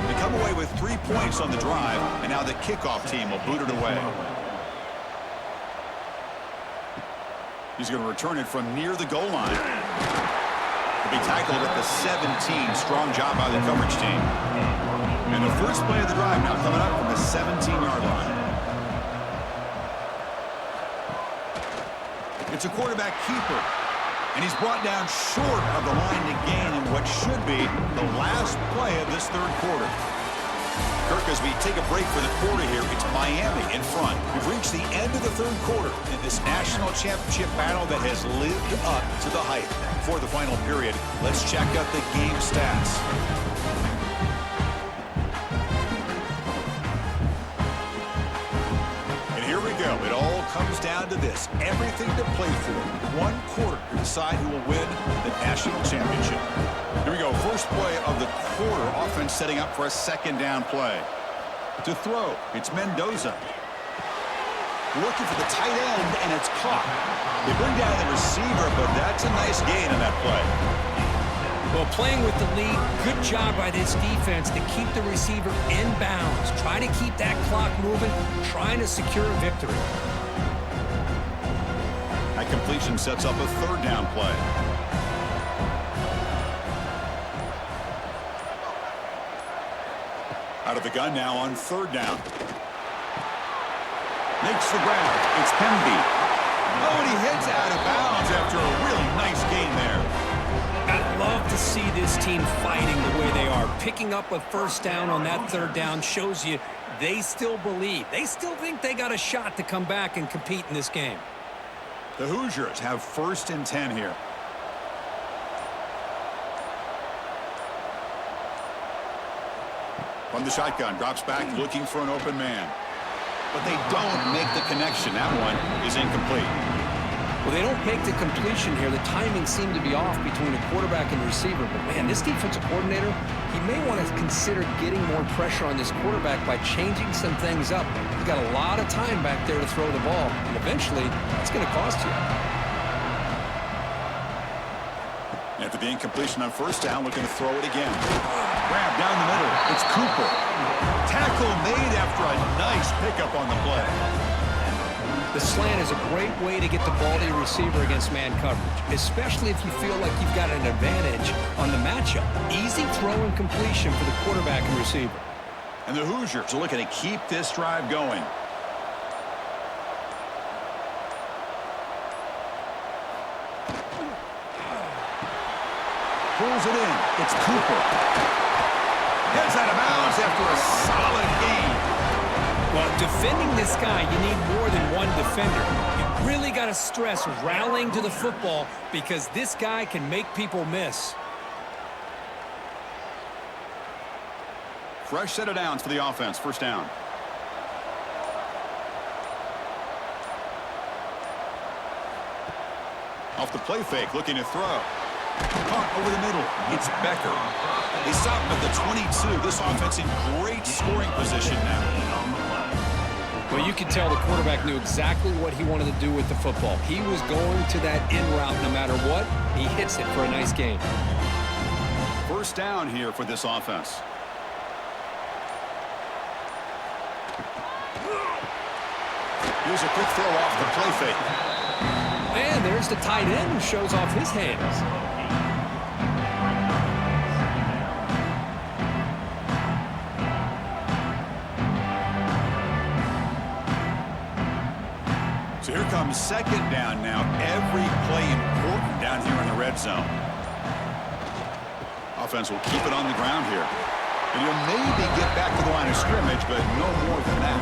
Speaker 1: They come away with 3 points on the drive, and now the kickoff team will boot it away. He's going to return it from near the goal line. He'll be tackled at the 17. Strong job by the coverage team. And the first play of the drive now coming up from the 17-yard line. It's a quarterback keeper. And he's brought down short of the line to gain in what should be the last play of this third quarter. Kirk, as we take a break for the quarter here, it's Miami in front. We've reached the end of the third quarter in this national championship battle that has lived up to the hype. For the final period, let's check out the game stats. And here we go. It all comes down to this. Everything to play for. 1 quarter to decide who will win the national championship. Here we go. First play of the quarter. Offense setting up for a second down play. To throw, it's Mendoza. Looking for the tight end, and it's caught. They bring down the receiver, but that's a nice gain on that play.
Speaker 2: Well, playing with the lead, good job by this defense to keep the receiver in bounds. Try to keep that clock moving, trying to secure a victory.
Speaker 1: That completion sets up a third down play. Out of the gun now on third down. Makes the grab. It's Pemby. Oh, and he heads out of bounds after a really nice gain there.
Speaker 2: I love to see this team fighting the way they are. Picking up a first down on that third down shows you they still believe. They still think they got a shot to come back and compete in this game.
Speaker 1: The Hoosiers have 1st and 10 here. From the shotgun, drops back, looking for an open man. But they don't make the connection. That one is incomplete.
Speaker 2: Well, they don't make the completion here. The timing seemed to be off between the quarterback and the receiver. But, man, this defensive coordinator, he may want to consider getting more pressure on this quarterback by changing some things up. He's got a lot of time back there to throw the ball. And eventually, that's going to cost you.
Speaker 1: After the incompletion on first down, looking to throw it again. Grab down the middle. It's Cooper. Tackle made after a nice pickup on the play.
Speaker 2: The slant is a great way to get the ball to your receiver against man coverage, especially if you feel like you've got an advantage on the matchup. Easy throw and completion for the quarterback and receiver.
Speaker 1: And the Hoosiers are looking to keep this drive going. Pulls it in. It's Cooper. Heads out of bounds after a solid gain.
Speaker 2: Well, defending this guy, you need more than one defender. You really got to stress rallying to the football because this guy can make people miss.
Speaker 1: Fresh set of downs for the offense. First down. Off the play fake, looking to throw. Caught over the middle. It's Becker. They stop him at the 22. This offense in great scoring position now.
Speaker 2: Well, you could tell the quarterback knew exactly what he wanted to do with the football. He was going to that in route no matter what. He hits it for a nice gain.
Speaker 1: First down here for this offense. Here's a quick throw off the play fake.
Speaker 2: And there's the tight end who shows off his hands.
Speaker 1: So here comes second down now. Every play important down here in the red zone. Offense will keep it on the ground here. And you'll maybe get back to the line of scrimmage, but no more than that.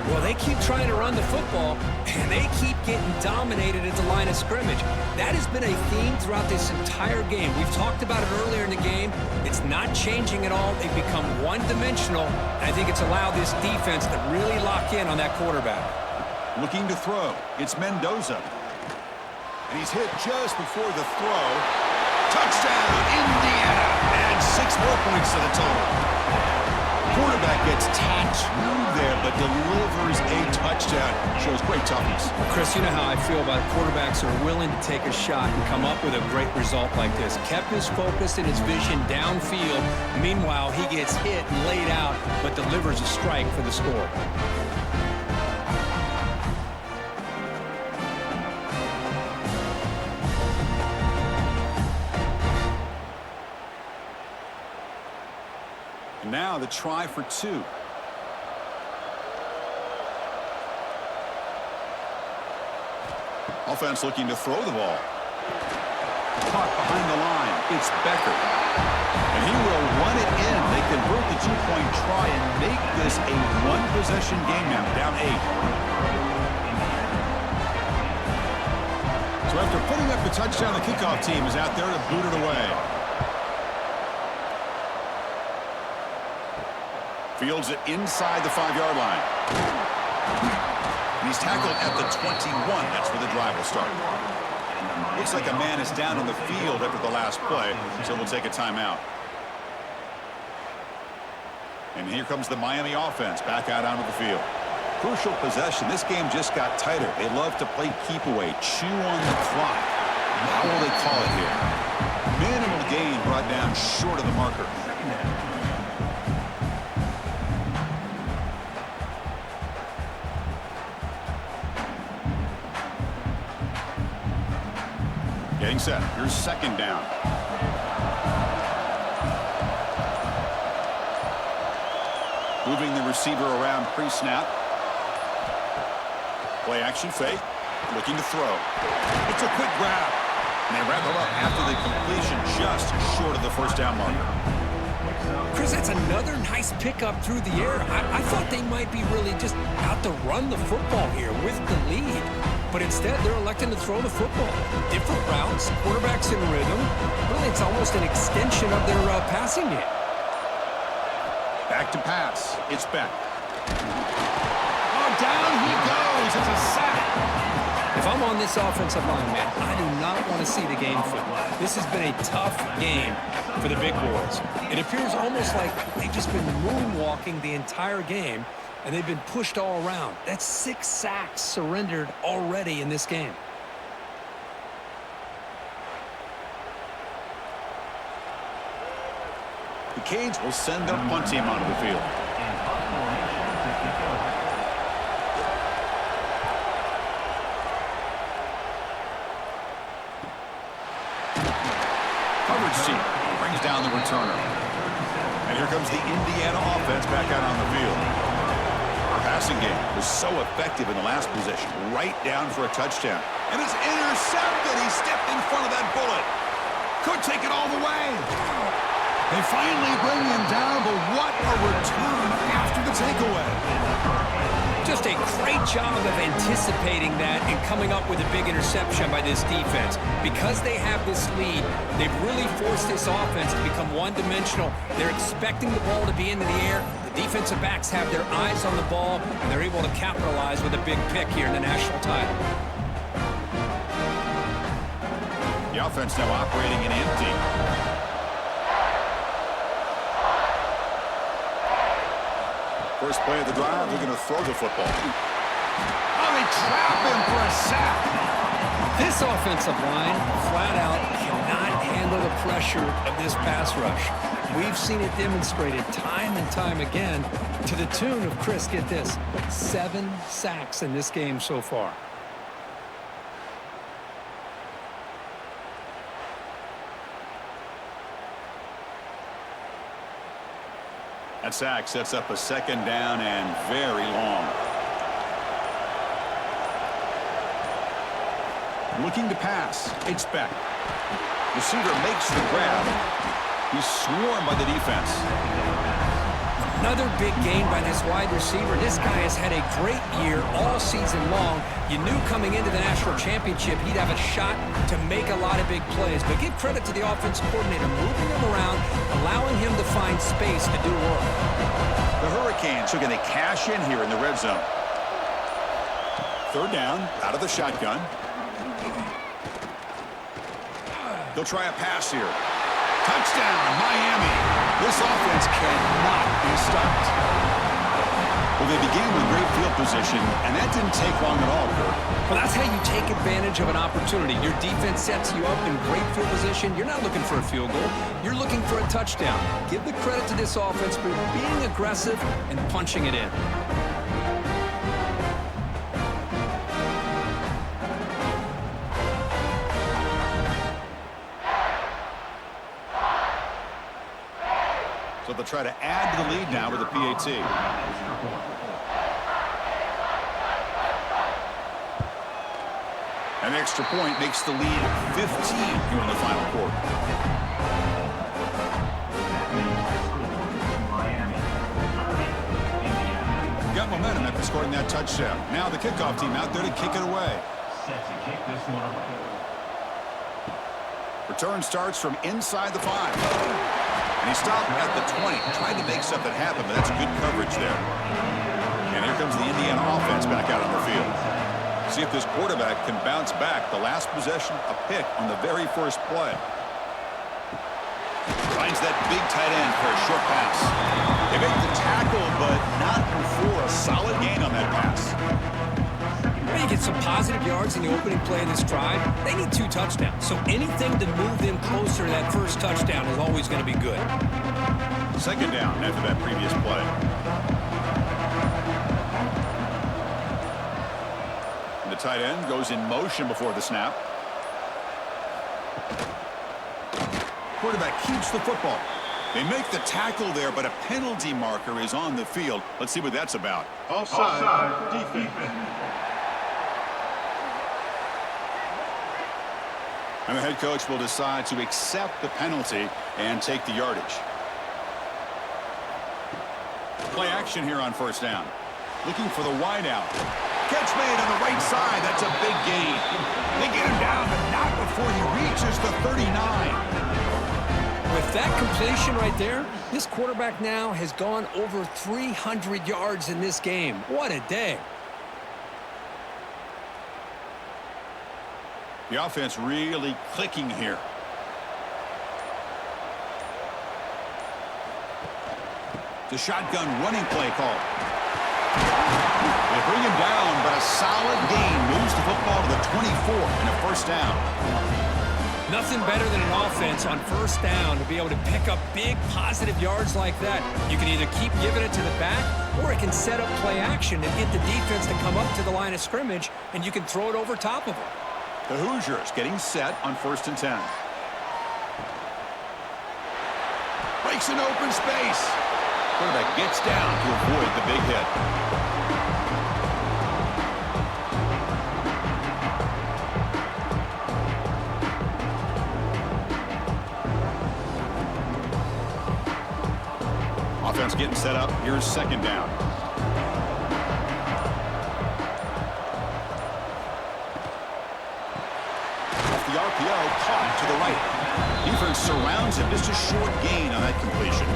Speaker 2: Well, they keep trying to run the football, and they keep getting dominated at the line of scrimmage. That has been a theme throughout this entire game. We've talked about it earlier in the game. It's not changing at all. They've become one-dimensional, and I think it's allowed this defense to really lock in on that quarterback.
Speaker 1: Looking to throw. It's Mendoza. And he's hit just before the throw. Touchdown, Indiana! And 6 more points to the total. Quarterback gets tattooed there, but delivers a touchdown. Shows great toughness.
Speaker 2: Chris, you know how I feel about quarterbacks who are willing to take a shot and come up with a great result like this. Kept his focus and his vision downfield. Meanwhile, he gets hit and laid out, but delivers a strike for the score.
Speaker 1: Now the try for 2. Offense looking to throw the ball. Caught behind the line. It's Becker. And he will run it in. They convert the 2-point try and make this a one-possession game now, down 8. So after putting up the touchdown, the kickoff team is out there to boot it away. Fields it inside the 5-yard line. And he's tackled at the 21. That's where the drive will start. Looks like a man is down on the field after the last play, so we'll take a timeout. And here comes the Miami offense back out onto the field. Crucial possession. This game just got tighter. They love to play keep away, chew on the clock. How will they call it here? Minimal gain brought down short of the marker. Getting set. Here's second down. Moving the receiver around pre-snap. Play action fake. Looking to throw. It's a quick grab. And they wrap it up after the completion just short of the first down marker.
Speaker 2: Chris, that's another nice pickup through the air. I thought they might be really just out to run the football here with the lead. But instead, they're electing to throw the football. Different routes, quarterbacks in rhythm. Really, it's almost an extension of their passing game.
Speaker 1: Back to pass. It's Beck. Oh, down he goes. It's a sack.
Speaker 2: If I'm on this offensive line, man, I do not want to see the game flip. This has been a tough game for the big boys. It appears almost like they've just been moonwalking the entire game, and they've been pushed all around. That's 6 sacks surrendered already in this game.
Speaker 1: The Canes will send their punt team onto the field. Coverage team brings down the returner. And here comes the Indiana offense back out on the field. Passing game was so effective in the last possession, right down for a touchdown. And it's intercepted. He stepped in front of that bullet. Could take it all the way. They finally bring him down, but what a return after the takeaway.
Speaker 2: Just a great job of anticipating that and coming up with a big interception by this defense. Because they have this lead, they've really forced this offense to become one-dimensional. They're expecting the ball to be into the air. The defensive backs have their eyes on the ball, and they're able to capitalize with a big pick here in the national title.
Speaker 1: The offense now operating in empty. First play of the drive, they're going to throw the football. Oh, they trap him for a sack.
Speaker 2: This offensive line, flat out, cannot handle the pressure of this pass rush. We've seen it demonstrated time and time again to the tune of, Chris, get this, 7 sacks in this game so far.
Speaker 1: That sack sets up a second down and very long. Looking to pass. It's Beck. Receiver makes the grab. He's swarmed by the defense.
Speaker 2: Another big gain by this wide receiver. This guy has had a great year all season long. You knew coming into the national championship he'd have a shot to make a lot of big plays. But give credit to the offensive coordinator, moving him around, allowing him to find space to do work.
Speaker 1: The Hurricanes are going to cash in here in the red zone. Third down, out of the shotgun. They'll try a pass here. Touchdown, Miami. This offense cannot be stopped. Well, they began with great field position, and that didn't take long at all, Kirk.
Speaker 2: Well, that's how you take advantage of an opportunity. Your defense sets you up in great field position. You're not looking for a field goal. You're looking for a touchdown. Give the credit to this offense for being aggressive and punching it in.
Speaker 1: So they'll try to add to the lead now with a PAT. An extra point makes the lead 15 here in the final quarter. Got momentum after scoring that touchdown. Now the kickoff team out there to kick it away.
Speaker 3: Set to kick this one away.
Speaker 1: Return starts from inside the 5. And he stopped at the 20, tried to make something happen, but that's good coverage there. And here comes the Indiana offense back out on the field. See if this quarterback can bounce back. The last possession, a pick on the very first play. Finds that big tight end for a short pass. They make the tackle, but not before a solid gain on that pass.
Speaker 2: Well, you get some positive yards in the opening play of this drive. They need 2 touchdowns, so anything to move them closer to that first touchdown is always going to be good.
Speaker 1: Second down after that previous play. And the tight end goes in motion before the snap. Quarterback keeps the football. They make the tackle there, but a penalty marker is on the field. Let's see what that's about.
Speaker 3: Offside, defense.
Speaker 1: And the head coach will decide to accept the penalty and take the yardage. Play action here on first down. Looking for the wideout. Catch made on the right side. That's a big gain. They get him down, but not before he reaches the 39.
Speaker 2: With that completion right there, this quarterback now has gone over 300 yards in this game. What a day.
Speaker 1: The offense really clicking here. The shotgun running play call. They bring him down, but a solid gain moves the football to the 24 and a first down.
Speaker 2: Nothing better than an offense on first down to be able to pick up big positive yards like that. You can either keep giving it to the back, or it can set up play action and get the defense to come up to the line of scrimmage, and you can throw it over top of them.
Speaker 1: The Hoosiers getting set on 1st and 10. Breaks an open space. Quarterback gets down to avoid the big hit. Offense getting set up. Here's second down. The RPO caught to the right. Defense surrounds him. Just a short gain on that completion.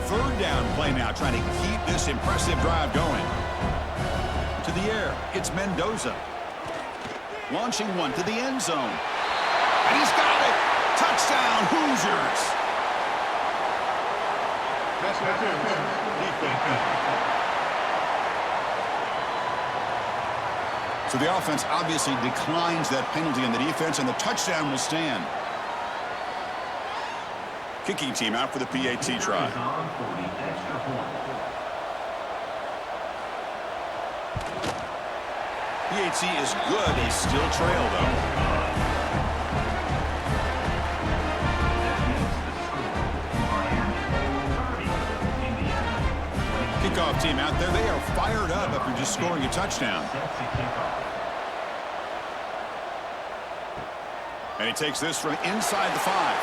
Speaker 1: Third down play now, trying to keep this impressive drive going. To the air, it's Mendoza. Launching one to the end zone. And he's got it. Touchdown, Hoosiers. So the offense obviously declines that penalty in the defense, and the touchdown will stand. Kicking team out for the PAT try. PAT is good. He's still trail, though. Kickoff team out there. They are fired up after just scoring a touchdown. And he takes this from inside the 5.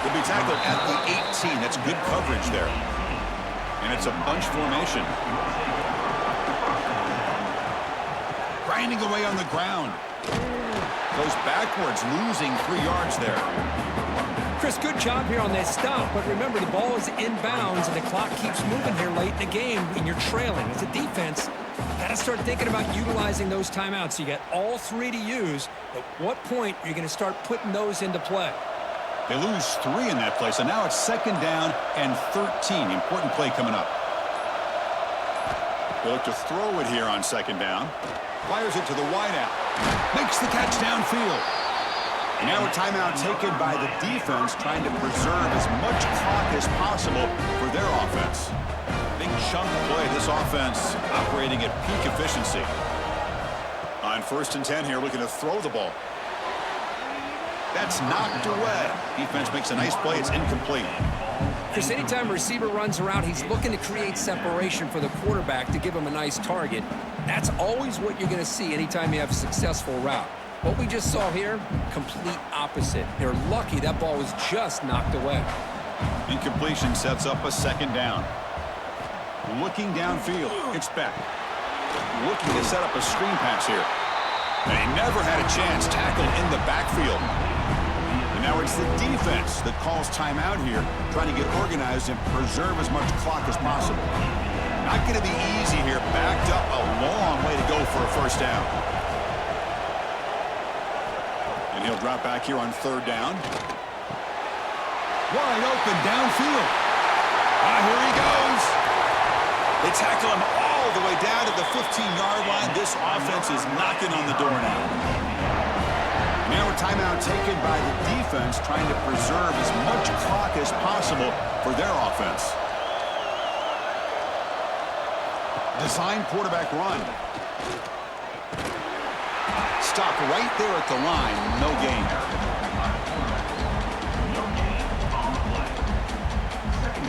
Speaker 1: He'll be tackled at the 18. That's good coverage there. And it's a bunch formation. Grinding away on the ground. Goes backwards, losing 3 yards there.
Speaker 2: Chris, good job here on that stop, but remember, the ball is inbounds, and the clock keeps moving here late in the game, and you're trailing. As a defense, got to start thinking about utilizing those timeouts. You got all 3 to use. At what point are you going to start putting those into play?
Speaker 1: They lose 3 in that play, so now it's 2nd down and 13. Important play coming up. They look to throw it here on 2nd down. Fires it to the wideout. Makes the catch downfield. And now a timeout taken by the defense, trying to preserve as much clock as possible for their offense. Big chunk play. This offense operating at peak efficiency. On 1st and 10 here, looking to throw the ball. That's knocked away. Defense makes a nice play. It's incomplete.
Speaker 2: Chris, anytime a receiver runs around, he's looking to create separation for the quarterback to give him a nice target. That's always what you're going to see anytime you have a successful route. What we just saw here, complete opposite. They're lucky that ball was just knocked away.
Speaker 1: Incompletion sets up a 2nd down. Looking downfield. It's back. Looking to set up a screen pass here. And he never had a chance. Tackled in the backfield. And now it's the defense that calls timeout here, trying to get organized and preserve as much clock as possible. Not going to be easy here. Backed up a long way to go for a 1st down. And he'll drop back here on 3rd down. Wide open downfield. Here he goes. They tackle him all the way down to the 15-yard line. This offense is knocking on the door now. Now a timeout taken by the defense, trying to preserve as much clock as possible for their offense. Design quarterback run. Stop right there at the line. No gain.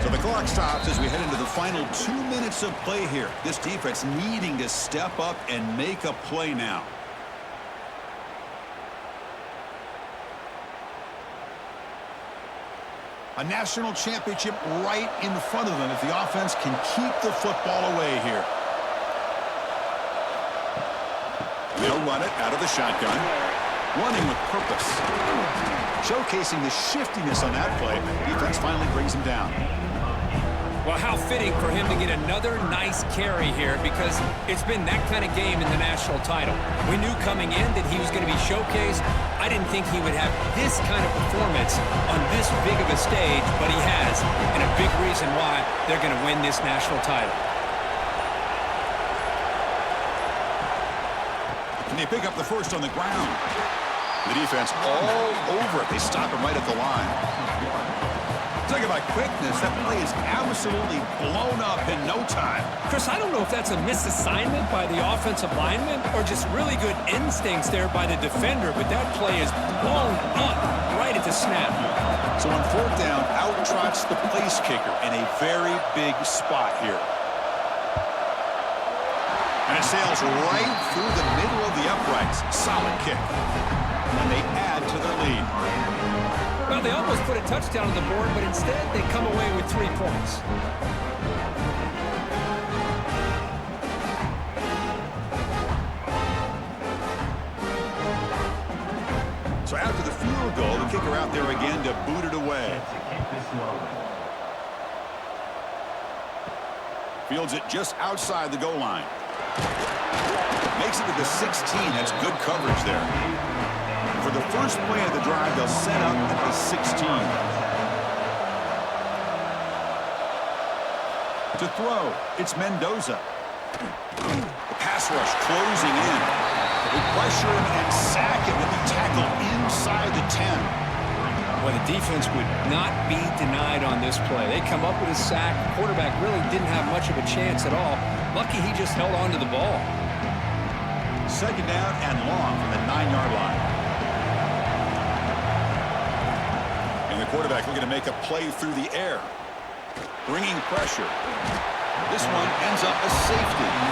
Speaker 1: So the clock stops as we head into the final 2 minutes of play here. This defense needing to step up and make a play now. A national championship right in front of them if the offense can keep the football away here. They'll run it out of the shotgun. Running with purpose. Showcasing the shiftiness on that play. Defense finally brings him down.
Speaker 2: Well, how fitting for him to get another nice carry here, because it's been that kind of game in the national title. We knew coming in that he was going to be showcased. I didn't think he would have this kind of performance on this big of a stage, but he has, and a big reason why they're going to win this national title.
Speaker 1: And they pick up the 1st on the ground. The defense all over it. They stop him right at the line. Talk about quickness. That play is absolutely blown up in no time.
Speaker 2: Chris, I don't know if that's a misassignment by the offensive lineman or just really good instincts there by the defender, but that play is blown up right at the snap.
Speaker 1: So on 4th down, out trots the place kicker in a very big spot here. And it sails right through the middle of the uprights. Solid kick. And they add to their lead.
Speaker 2: Well, they almost put a touchdown on the board, but instead they come away with 3 points.
Speaker 1: So after the field goal, the kicker out there again to boot it away. Fields it just outside the goal line. Makes it to the 16. That's good coverage there. For the first play of the drive, they'll set up at the 16. To throw, it's Mendoza. The pass rush closing in. They pressure him and sack him with the tackle inside the 10.
Speaker 2: Well, the defense would not be denied on this play. They come up with a sack. The quarterback really didn't have much of a chance at all. Lucky he just held on to the ball.
Speaker 1: Second down and long from the 9-yard line. And the quarterback looking to make a play through the air. Bringing pressure. This one ends up a safety.